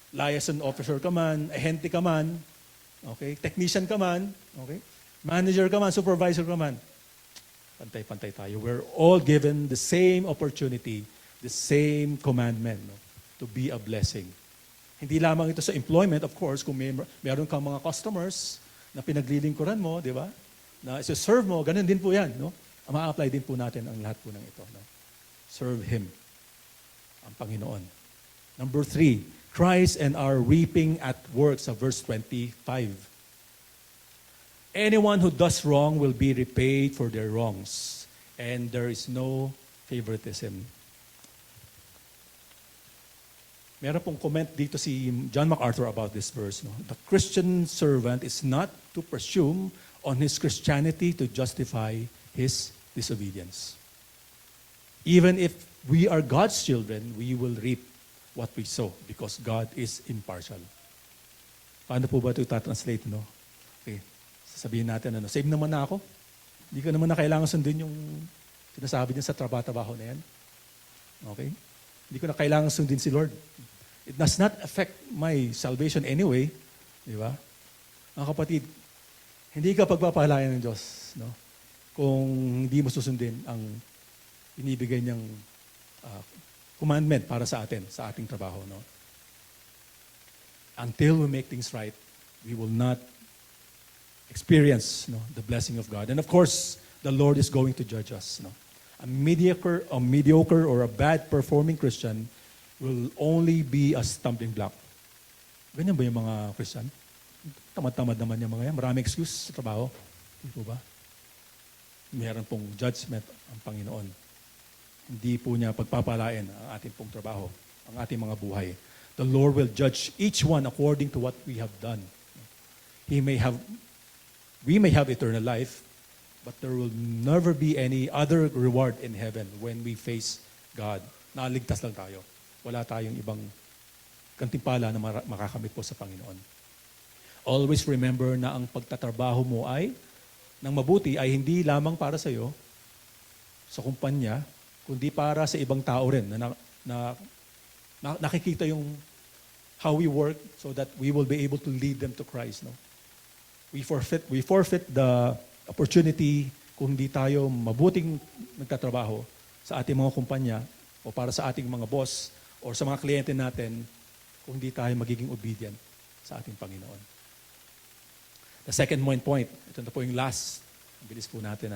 liaison officer ka man, ahente ka man, okay, technician ka man, okay, manager ka man, supervisor ka man, pantay-pantay tayo. We're all given the same opportunity, the same commandment, to be a blessing. Hindi lamang ito sa employment, of course, kung meron kang mga customers na pinaglilingkuran mo, di ba? Na serve mo, ganun din po yan. Ma-apply din po natin ang lahat po ng ito. Serve Him, ang Panginoon. Number 3, Christ and our reaping at work sa verse 25. Anyone who does wrong will be repaid for their wrongs, and there is no favoritism. Meron pong comment dito si John MacArthur about this verse. No? The Christian servant is not to presume on his Christianity to justify his disobedience. Even if we are God's children, we will reap what we sow because God is impartial. Paano po ba ito itatranslate? No? Okay. Sasabihin natin, save naman na ako. Hindi ko naman na kailangan sundin yung sinasabi niya sa trabaho na yan. Okay? Hindi ko na kailangan sundin si Lord. It does not affect my salvation anyway. Di ba? Mga kapatid, hindi ka pagpapahalayan ng Diyos, no? Kung hindi mo susundin ang inibigay niyang commandment para sa atin, sa ating trabaho. No? Until we make things right, we will not experience the blessing of God. And of course, the Lord is going to judge us. No? A mediocre or a bad performing Christian will only be a stumbling block. Ganyan ba yung mga Christian? Tamad-tamad naman yung mga yan. Maraming excuse sa trabaho. Hindi po ba? Meron pong judgment ang Panginoon. Hindi po niya pagpapalain ang ating pong trabaho, ang ating mga buhay. The Lord will judge each one according to what we have done. We may have eternal life, but there will never be any other reward in heaven when we face God. Naligtas lang tayo. Wala tayong ibang gantimpala na makakamit po sa Panginoon. Always remember na ang pagtatrabaho mo ay ng mabuti ay hindi lamang para sa iyo, sa kumpanya, kundi para sa ibang tao rin na nakikita yung how we work so that we will be able to lead them to Christ. No? We forfeit the opportunity kung hindi tayo mabuting nagtatrabaho sa ating mga kumpanya o para sa ating mga boss o sa mga kliyente natin kung hindi tayo magiging obedient sa ating Panginoon. The second point, ito na po yung last. Bilis po natin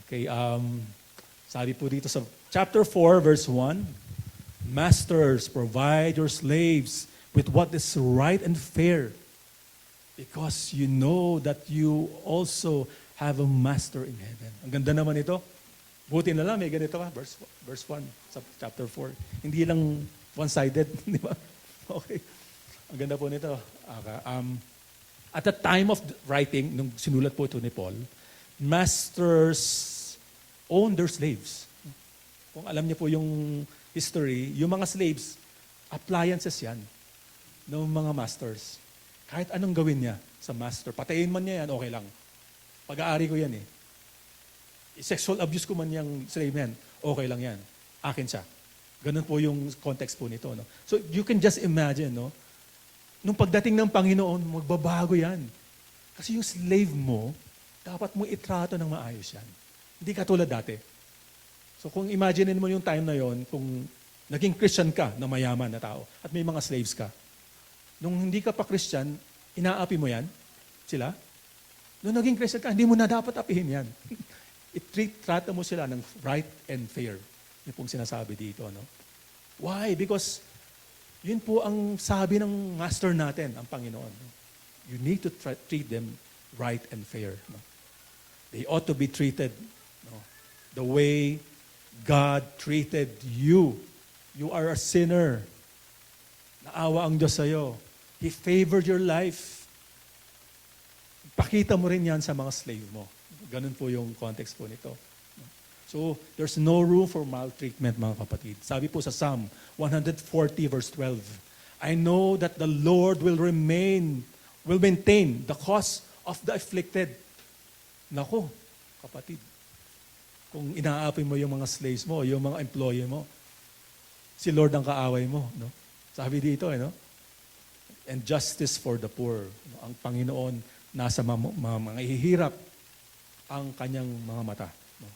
Okay, sabi po dito sa chapter 4, verse 1, Masters, provide your slaves with what is right and fair, because you know that you also have a master in heaven. Ang ganda naman ito. Buti na lang, may ganito ka, verse 1 sa chapter 4. Hindi lang one-sided, di ba? Okay. Ang ganda po nito. At the time of writing, nung sinulat po ito ni Paul, masters own their slaves. Kung alam niyo po yung history, yung mga slaves, appliances yan ng mga masters. Kahit anong gawin niya sa master, patayin man niya yan, okay lang. Pag-aari ko yan eh. Sexual abuse ko man yung slave yan, okay lang yan. Akin siya. Ganun po yung context po nito. No? So you can just imagine, no? Nung pagdating ng Panginoon, magbabago yan. Kasi yung slave mo, dapat mo itrato ng maayos yan. Hindi katulad dati. So kung imagine mo yung time na yon, kung naging Christian ka na mayaman na tao at may mga slaves ka, nung hindi ka pa Christian, inaapi mo yan? Sila? Nung naging Christian ka, hindi mo na dapat apihin yan. Trata mo sila ng right and fair. Yun pong sinasabi dito. No? Why? Because yun po ang sabi ng master natin, ang Panginoon. You need to treat them right and fair. No? They ought to be treated the way God treated you. You are a sinner. Naawa ang Diyos sa'yo. He favored your life. Pakita mo rin yan sa mga slave mo. Ganun po yung context po nito. So, there's no room for maltreatment, mga kapatid. Sabi po sa Psalm 140 verse 12, I know that the Lord will maintain the cause of the afflicted. Nako, kapatid. Kung inaapin mo yung mga slaves mo, yung mga employee mo, si Lord ang kaaway mo. No? Sabi dito, no? And justice for the poor. No? Ang Panginoon nasa mga ihihirap ang kanyang mga mata. No?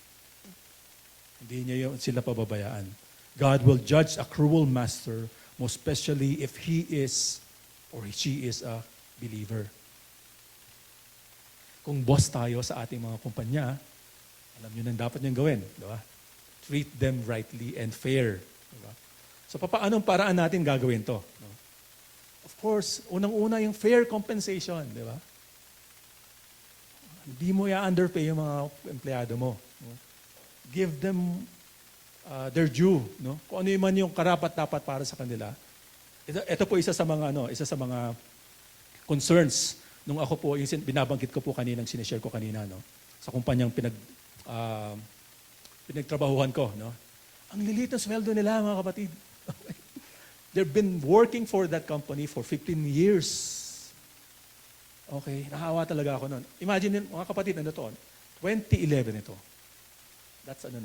Hindi niya sila pababayaan. God will judge a cruel master, most especially if he is or she is a believer. Kung boss tayo sa ating mga kumpanya, alam nyo nang dapat niyong gawin. Di ba? Treat them rightly and fair. Di ba? So, paanong paraan natin gagawin to? No? Of course, unang-una yung fair compensation. Di ba? Hindi mo i-underpay yung mga empleyado mo. No? give them their due, no? Kung ano man yung karapat-dapat para sa kanila. Ito po isa sa mga concerns nung ako po, yung binabanggit ko po kaninang sinishare ko kanina, no? Sa kumpanyang pinagtrabahuhan ko, no? Ang lilit ng sweldo nila, mga kapatid. They've been working for that company for 15 years. Okay, nakawa talaga ako noon. Imagine, mga kapatid, ano to? 2011 ito. That's 15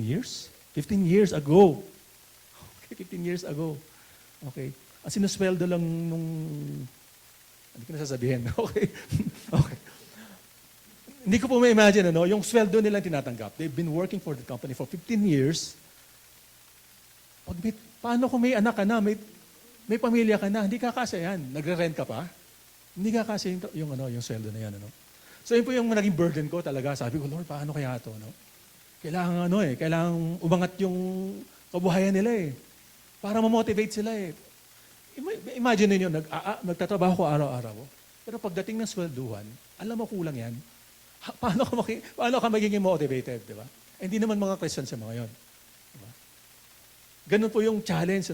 years? 15 years ago. Okay, 15 years ago. Okay. Ang sinusweldo lang nung, hindi ko na sasabihin. Okay. Okay. Hindi ko po ma-imagine, yung sweldo nilang tinatanggap. They've been working for the company for 15 years. Paano kung may anak ka na, may pamilya ka na, hindi kakasya yan. Nagre-rent ka pa? Hindi kakasya yung sweldo na yan. So yun po yung naging burden ko talaga. Sabi ko, Lord, paano kaya ito? Kailangan umangat yung kabuhayan nila para ma-motivate sila Imagine niyo nagtatrabaho ko araw-araw. Pero pagdating ng swelduhan, alam mo kulang yan. Paano ka magiging motivated, di ba? Hindi naman mga Christians yung mga yun. Diba? Ganun po yung challenge,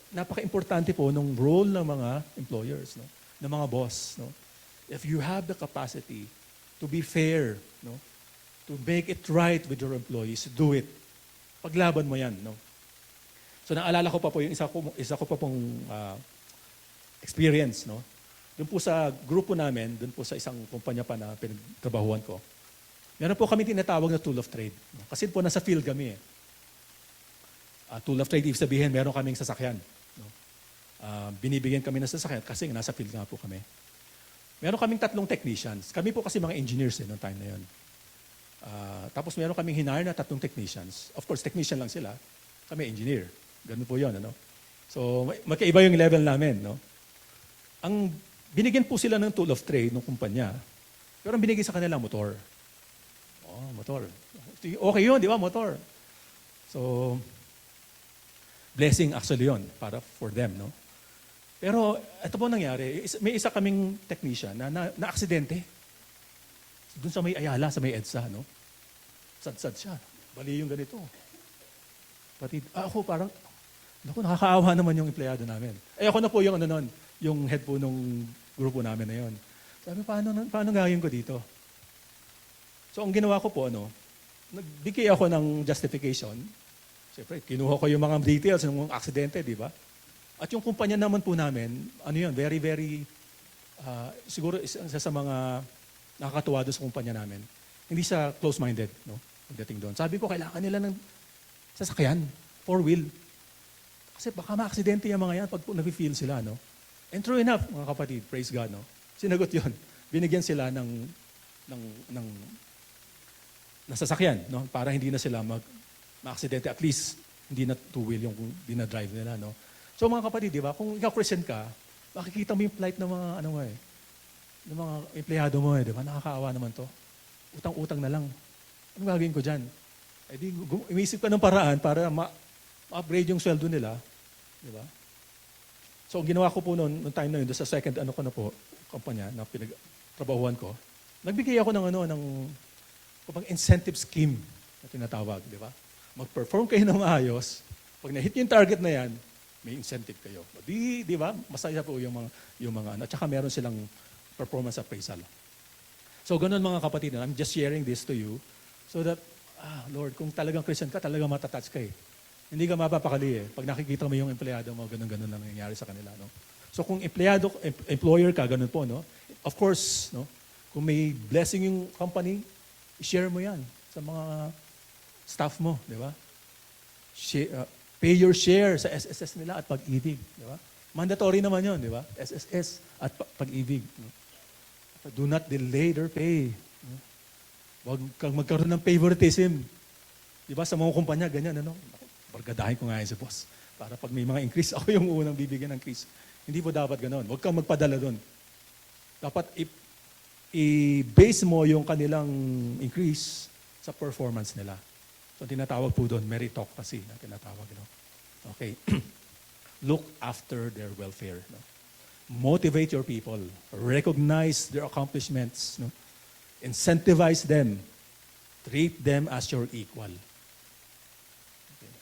napaka-importante po ng role ng mga employers, ng mga boss, If you have the capacity to be fair, to make it right with your employees, do it. Paglaban mo yan, So naalala ko pa po yung isa ko pa pong experience, Doon po sa grupo namin, doon po sa isang kumpanya pa na pinagtrabahuan ko. Meron po kami tinatawag na tool of trade. Kasi po nasa field kami. Tool of trade, ibig sabihin, meron kaming sasakyan. Binibigyan kami ng sasakyan kasi nasa field nga po kami. Meron kaming 3 technicians. Kami po kasi mga engineers noong time na yun. Tapos meron kaming hinire na 3 technicians. Of course, technician lang sila. Kami engineer. Ganun po yun. So, magkaiba yung level namin. Ang binigyan po sila ng tool of trade ng kumpanya, pero ang binigay sa kanila motor. Motor. Okay yun, di ba? Motor. So, blessing actually yun para for them, Pero ito po nangyari, may isa kaming technician na aksidente. Doon sa may Ayala, sa may EDSA, Sad-sad siya. Bali yung ganito. Pati ako parang, nakakaawa naman yung empleyado namin. Ako na po yung yung head po nung grupo namin na yun. Sabi, paano gagawin ko dito? So, ang ginawa ko po, nagbigay ako ng justification. Siyempre, kinuha ko yung mga details ng aksidente, di ba? At yung kumpanya naman po namin, very, very, siguro isa sa mga nakakatuwa doon sa kumpanya namin. Hindi siya close-minded, pagdating doon. Sabi ko, kailangan nila ng sasakyan, 4-wheel. Kasi baka ma-aksidente yung mga yan pag nag-feel sila, And true enough, mga kapatid, praise God, Sinagot yon. Binigyan sila ng sasakyan, para hindi na sila ma-aksidente. At least, hindi na 2-wheel yung dinadrive nila, So mga kapatid, di ba, kung ikaw Christian ka, makikita mo yung plight ng mga, ng mga empleyado mo, di ba? Nakakaawa naman to. Utang-utang na lang. Anong gagawin ko dyan? Umisip ka ng paraan para ma-upgrade yung sweldo nila, di ba? So, ang ginawa ko po noong time na yun, doon sa second kumpanya na pinagtrabahuan ko, nagbigay ako ng incentive scheme na tinatawag, di ba? Mag-perform kayo ng maayos, pag na-hit yung target na yan, may incentive kayo. Di ba? Masaya po yung mga at saka meron silang performance appraisal. So, ganun mga kapatid, I'm just sharing this to you so that, Lord, kung talagang Christian ka, talagang matatouch ka Hindi ka mapapakali Pag nakikita mo yung empleyado mo, ganun-ganun na nangyayari sa kanila, So kung employer ka, ganun po, Of course, kung may blessing yung company, i-share mo yan sa mga staff mo, di ba? Pay your share sa SSS nila at Pag-ibig, di ba? Mandatory naman yun, di ba? SSS at Pag-ibig. Do not delay their pay. Huwag kang magkaroon ng favoritism. Di ba? Sa mga kumpanya, ganyan, Bargadahin ko nga yun si boss. Para pag may mga increase, ako yung unang bibigyan ng increase. Hindi po dapat ganoon. Huwag kang magpadala doon. Dapat i-base mo yung kanilang increase sa performance nila. So tinatawag po doon, meritocracy na tinatawag. Okay. Look after their welfare. Motivate your people. Recognize their accomplishments. Incentivize them. Treat them as your equal. Okay.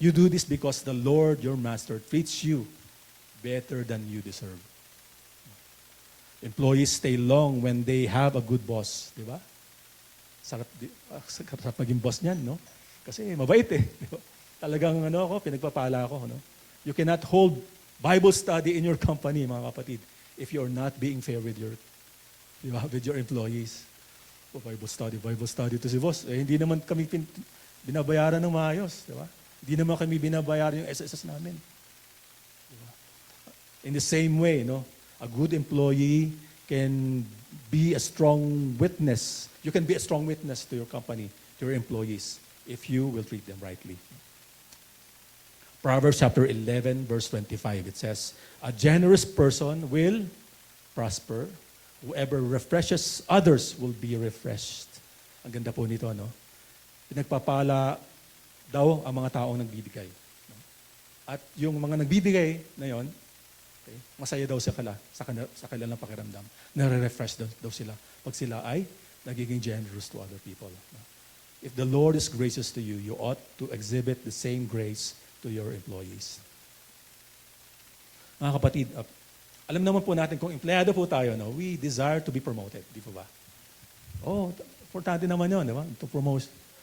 You do this because the Lord, your master, treats you better than you deserve. Employees stay long when they have a good boss. Di ba? Sarap maging boss niyan, no? Kasi mabait eh. Di ba? Talagang pinagpapala ako. No? You cannot hold Bible study in your company, mga kapatid, if you're not being fair with your, di ba, with your employees. O Bible study to si boss. Eh, hindi naman kami binabayaran ng maayos. Di ba? Hindi naman kami binabayaran yung SSS namin. Di ba? In the same way, no? A good employee can be a strong witness. You can be a strong witness to your company, to your employees, if you will treat them rightly. Proverbs chapter 11, verse 25, it says, a generous person will prosper. Whoever refreshes others will be refreshed. Ang ganda po nito, no? Pinagpapala daw ang mga taong nagbibigay. No? At yung mga nagbibigay na yon, okay, masaya daw sa kanilang pakiramdam. Nare-refresh daw sila pag sila ay nagiging generous to other people. No? If the Lord is gracious to you, you ought to exhibit the same grace to your employees. Mga kapatid, alam naman po natin kung empleyado po tayo, no, we desire to be promoted. Di po ba? Oh, importante naman yun, di ba?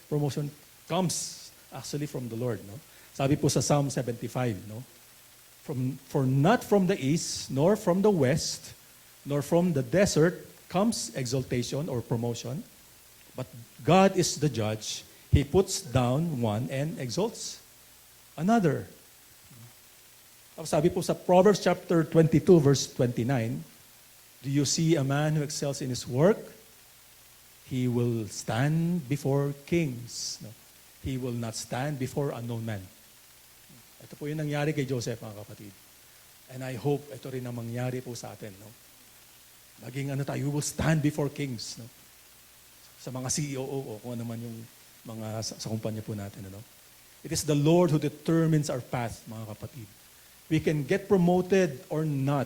Promotion comes actually from the Lord. No? Sabi po sa Psalm 75, no? For not from the east, nor from the west, nor from the desert comes exaltation or promotion, but God is the judge. He puts down one and exalts another. Sabi po sa Proverbs chapter 22, verse 29, do you see a man who excels in his work? He will stand before kings. No? He will not stand before unknown men. Ito po yung nangyari kay Joseph, mga kapatid. And I hope ito rin ang mangyari po sa atin. No? Maging tayo, we will stand before kings. No? Sa mga CEO o kung ano man yung mga sa kumpanya po natin. Ano? It is the Lord who determines our path, mga kapatid. We can get promoted or not,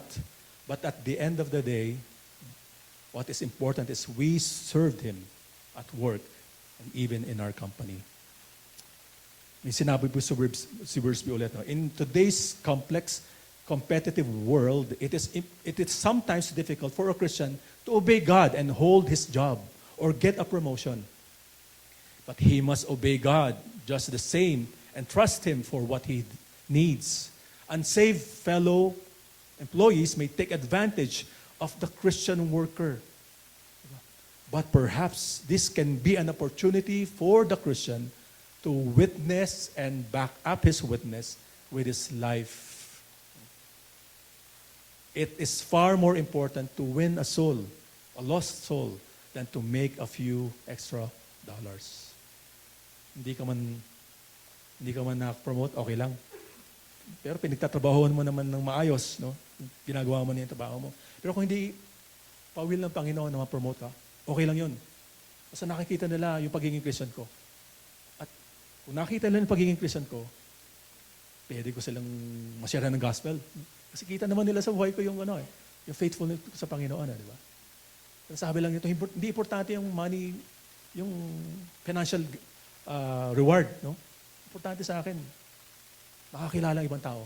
but at the end of the day, what is important is we served Him at work and even in our company. May sinabi po si Verse B ulit, no? In today's complex, competitive world, it is sometimes difficult for a Christian to obey God and hold his job or get a promotion. But he must obey God just the same and trust Him for what he needs. Unsaved fellow employees may take advantage of the Christian worker. But perhaps this can be an opportunity for the Christian to witness and back up his witness with his life. It is far more important to win a soul, a lost soul, than to make a few extra dollars. Hindi ka man na-promote, okay lang. Pero pinagtatrabahoan mo naman ng maayos, no? Ginagawa mo na yung trabaho mo. Pero kung hindi pa-will ng Panginoon na ma-promote ka, okay lang yun. Basta nakikita nila yung pagiging Christian ko. At kung nakita nila yung pagiging Christian ko, pwede ko silang masyara ng gospel. Kasi kita naman nila sa buhay ko yung yung faithfulness ko sa Panginoon, di ba? Pero sabi lang nito, hindi importante yung money, yung financial reward, no? Importante sa akin, makakilala ang ibang tao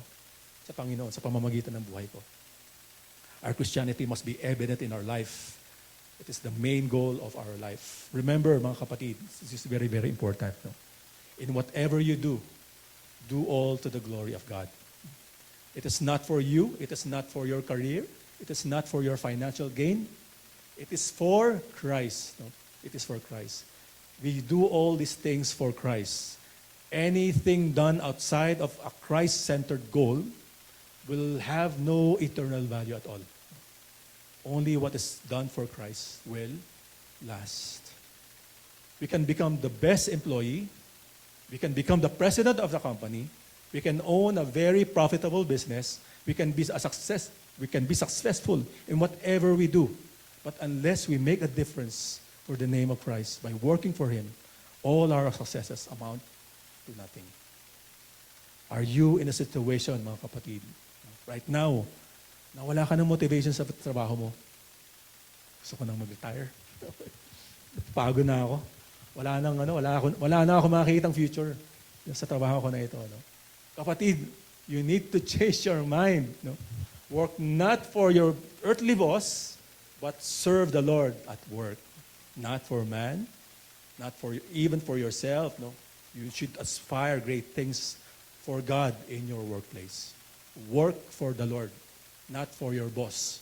sa Panginoon sa pamamagitan ng buhay ko. Our Christianity must be evident in our life. It is the main goal of our life. Remember, mga kapatid, this is very, very important. No? In whatever you do all to the glory of God. It is not for you. It is not for your career. It is not for your financial gain. It is for Christ. No? It is for Christ. We do all these things for Christ. Anything done outside of a Christ-centered goal will have no eternal value at all. Only what is done for Christ will last. We can become the best employee. We can become the president of the company. We can own a very profitable business. We can be successful in whatever we do. But unless we make a difference for the name of Christ by working for Him, all our successes amount to nothing. Are you in a situation, mga kapatid, right now, na wala ka ng motivation sa trabaho mo? Gusto ko nang mag-retire. Pagod na ako. Wala na ako makikitang future sa trabaho ko na ito. No? Kapatid, you need to change your mind. No? Work not for your earthly boss, but serve the Lord at work. Not for man, not for even for yourself. No? You should aspire great things for God in your workplace. Work for the Lord, not for your boss.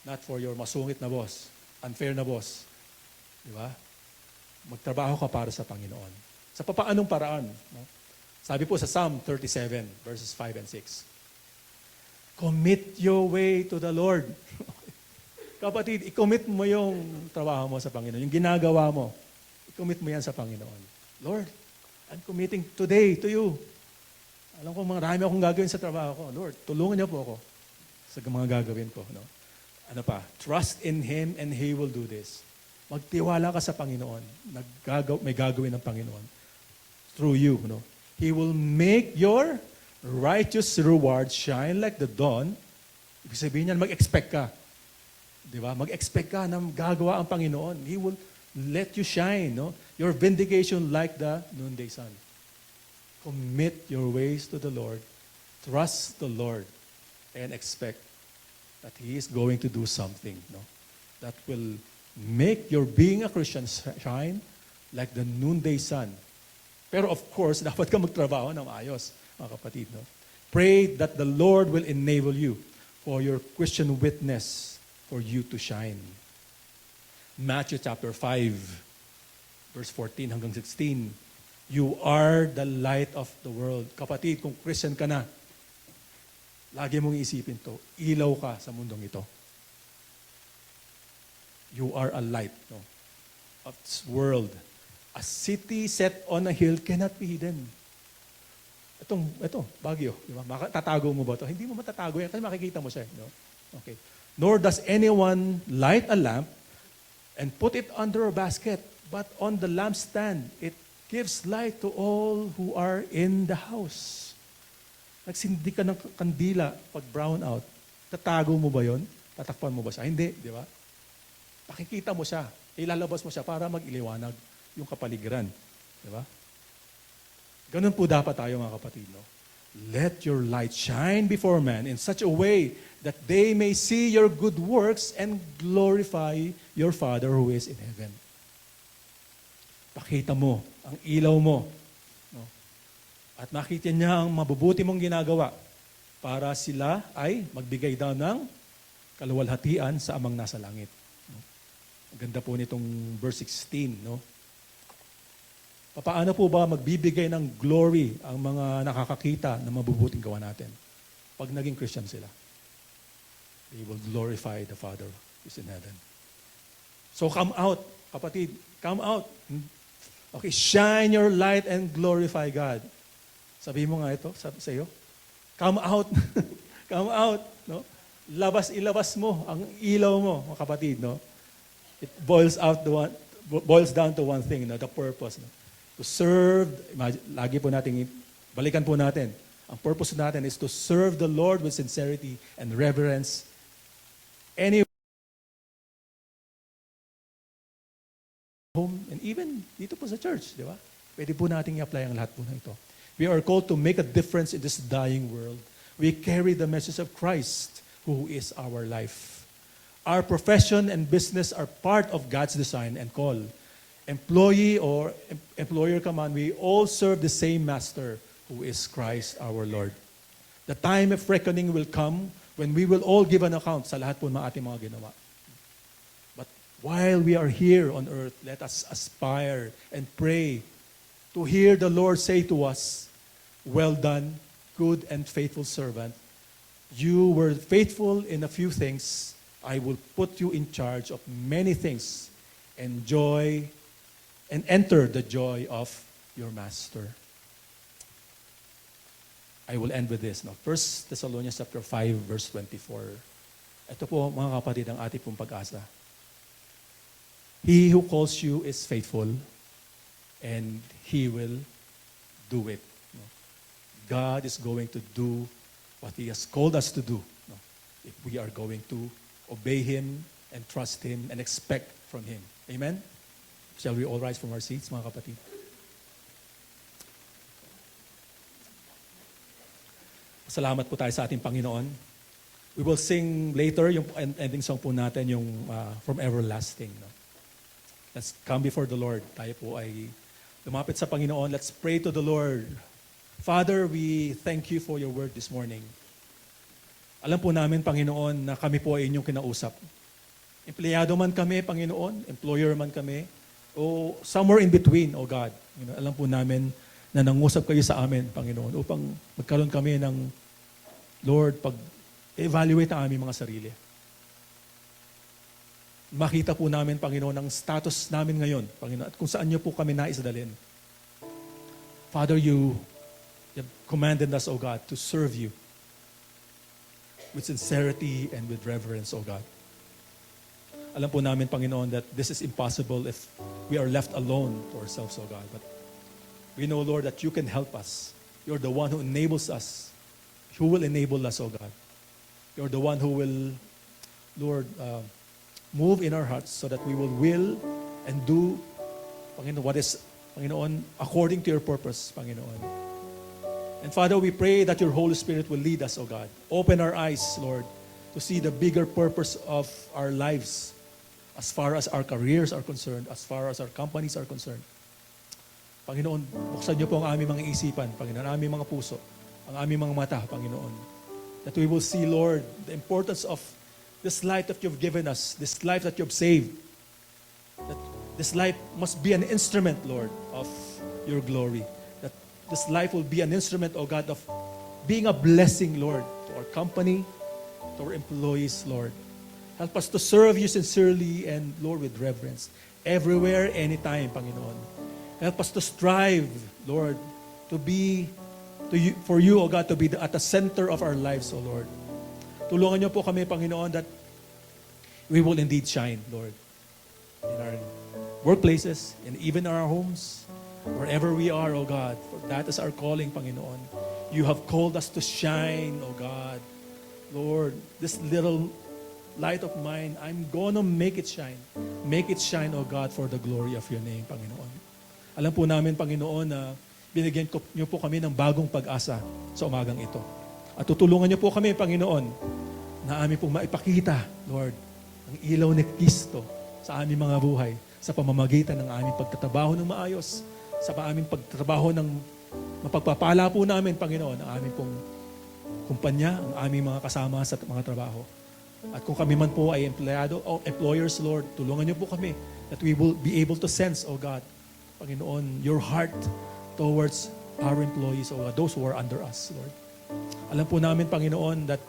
Not for your masungit na boss, unfair na boss. Di ba? Magtrabaho ka para sa Panginoon. Sa papaanong paraan? No? Sabi po sa Psalm 37, verses 5 and 6. Commit your way to the Lord. Kapatid, i-commit mo yung trabaho mo sa Panginoon. Yung ginagawa mo, i-commit mo yan sa Panginoon. Lord, I'm committing today to you. Alam ko, marami akong gagawin sa trabaho ko. Lord, tulungan niyo po ako sa mga gagawin ko. No? Ano pa? Trust in Him and He will do this. Magtiwala ka sa Panginoon. May gagawin ng Panginoon. Through you. No? He will make your righteous reward shine like the dawn. Ibig sabihin niyan, mag-expect ka. Di ba? Mag-expect ka na gagawa ang Panginoon. He will let you shine. No? Your vindication like the noonday sun. Commit your ways to the Lord. Trust the Lord. And expect that He is going to do something. No? That will make your being a Christian shine like the noonday sun. Pero of course, dapat ka magtrabaho ng ayos, mga kapatid. No? Pray that the Lord will enable you for your Christian witness for you to shine. Matthew chapter 5, verse 14 hanggang 16. You are the light of the world. Kapatid, kung Christian ka na, lagi mong iisipin to, ilaw ka sa mundong ito. You are a light no, of this world. A city set on a hill cannot be hidden. Ito, Baguio. Di ba? Tatago mo ba ito? Hindi mo matatago yan kasi makikita mo siya. No? Okay. Nor does anyone light a lamp and put it under a basket, but on the lampstand. It gives light to all who are in the house. Nagsindi ka ng kandila pag brown out. Tatago mo ba yon? Tatakpan mo ba siya? Hindi, di ba? Pakikita mo siya. Ilalabas mo siya para mag-iliwanag yung kapaligiran. Di ba? Ganun po dapat tayo mga kapatid. No? Let your light shine before men in such a way that they may see your good works and glorify your Father who is in heaven. Pakita mo ang ilaw mo. No? At makita niya ang mabubuti mong ginagawa para sila ay magbigay daw ng kaluwalhatian sa amang nasa langit. No? Ang ganda po nitong verse 16. No? Paano po ba magbibigay ng glory ang mga nakakakita ng mabubuting gawa natin? Pag naging Christian sila. They will glorify the Father who is in heaven. So come out, kapatid. Come out. Okay, shine your light and glorify God. Sabi mo nga ito sa iyo. Come out. Come out. No? Ilabas mo ang ilaw mo, mga kapatid. No? It boils down to one thing, no? The purpose. No? To serve, lagi po natin, balikan po natin. Ang purpose natin is to serve the Lord with sincerity and reverence. Home, and even dito po sa church, di ba? Pwede po natin i-apply ang lahat po na ito. We are called to make a difference in this dying world. We carry the message of Christ, who is our life. Our profession and business are part of God's design and call. Employee or employer ka man, we all serve the same master, who is Christ our Lord. The time of reckoning will come when we will all give an account sa lahat po ng ating mga ginawa. But while we are here on earth, let us aspire and pray to hear the Lord say to us, "Well done, good and faithful servant. You were faithful in a few things. I will put you in charge of many things. Enjoy and enter the joy of your master." I will end with this. No? 1 Thessalonians chapter 5, verse 24. Ito po, mga kapatid, ang ating pong pag-asa. He who calls you is faithful, and He will do it. No? God is going to do what He has called us to do. No? If we are going to obey Him and trust Him and expect from Him. Amen? Shall we all rise from our seats, mga kapatid? Salamat po tayo sa ating Panginoon. We will sing later, yung ending song po natin, yung From Everlasting. No? Let's come before the Lord. Tayo po ay lumapit sa Panginoon. Let's pray to the Lord. Father, we thank you for your word this morning. Alam po namin, Panginoon, na kami po ay inyong kinausap. Empleyado man kami, Panginoon, employer man kami, o somewhere in between, O God. Alam po namin na nangusap kayo sa amin, Panginoon, upang magkaroon kami ng, Lord, pag-evaluate ang aming mga sarili. Makita po namin, Panginoon, ang status namin ngayon, Panginoon, at kung saan niyo po kami naisadalhin. Father, you have commanded us, O God, to serve you with sincerity and with reverence, O God. Alam po namin, Panginoon, that this is impossible if we are left alone to ourselves, O God. But we know, Lord, that you can help us. You're the one who enables us, who will enable us, O God. You're the one who will, Lord, move in our hearts so that we will and do, Panginoon, what is, Panginoon, according to your purpose, Panginoon. And Father, we pray that your Holy Spirit will lead us, O God. Open our eyes, Lord, to see the bigger purpose of our lives as far as our careers are concerned, as far as our companies are concerned. Panginoon, buksan niyo po ang aming mga isipan, Panginoon, ang aming mga puso, ang aming mga mata, Panginoon. That we will see, Lord, the importance of this life that you've given us, this life that you've saved. That this life must be an instrument, Lord, of your glory. That this life will be an instrument, O God, of being a blessing, Lord, to our company, to our employees, Lord. Help us to serve you sincerely and, Lord, with reverence. Everywhere, anytime, Panginoon. Help us to strive, Lord, to be, for you, O God, to be at the center of our lives, O Lord. Tulungan niyo po kami, Panginoon, that we will indeed shine, Lord, in our workplaces, and even in our homes, wherever we are, O God. For that is our calling, Panginoon. You have called us to shine, O God. Lord, this little light of mine, I'm gonna make it shine. Make it shine, O God, for the glory of your name, Panginoon. Alam po namin, Panginoon, na binigyan niyo po kami ng bagong pag-asa sa umagang ito. At tutulungan niyo po kami, Panginoon, na aming pong maipakita, Lord, ang ilaw ni Kristo sa aming mga buhay, sa pamamagitan ng aming pagtatrabaho ng maayos, sa aming pagtatrabaho ng mapagpapala po namin, Panginoon, ang aming pong kumpanya, ang aming mga kasama sa mga trabaho. At kung kami man po ay empleyado o employers, Lord, tulungan niyo po kami that we will be able to sense, O God, Panginoon, your heart towards our employees, O God, those who are under us, Lord. Alam po namin, Panginoon, that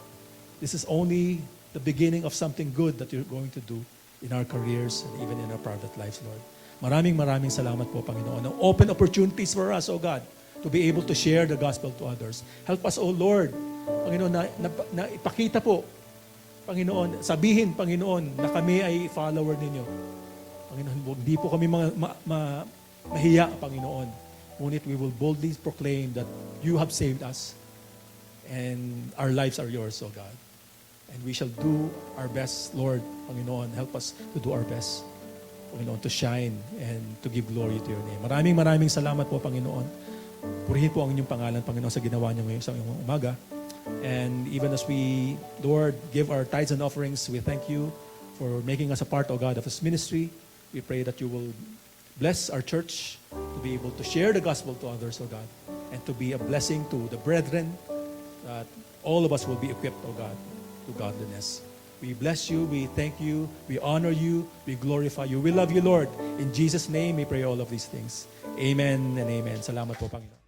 this is only the beginning of something good that you're going to do in our careers and even in our private lives, Lord. Maraming salamat po, Panginoon. Ang open opportunities for us, O God, to be able to share the gospel to others. Help us, O Lord, Panginoon, na ipakita po, Panginoon, sabihin, Panginoon, na kami ay follower ninyo. Panginoon, hindi po kami mahiya, Panginoon. Ngunit we will boldly proclaim that you have saved us and our lives are yours, O God. And we shall do our best, Lord, Panginoon. Help us to do our best, Panginoon, to shine and to give glory to your name. Maraming salamat po, Panginoon. Purihin po ang inyong pangalan, Panginoon, sa ginawa niyo ngayon sa inyong umaga. And even as we, Lord, give our tithes and offerings, we thank you for making us a part, O God, of this ministry. We pray that you will bless our church to be able to share the gospel to others, O God, and to be a blessing to the brethren, that all of us will be equipped, O God, to godliness. We bless you, we thank you, we honor you, we glorify you. We love you, Lord. In Jesus' name, we pray all of these things. Amen and amen. Salamat po, Panginoon.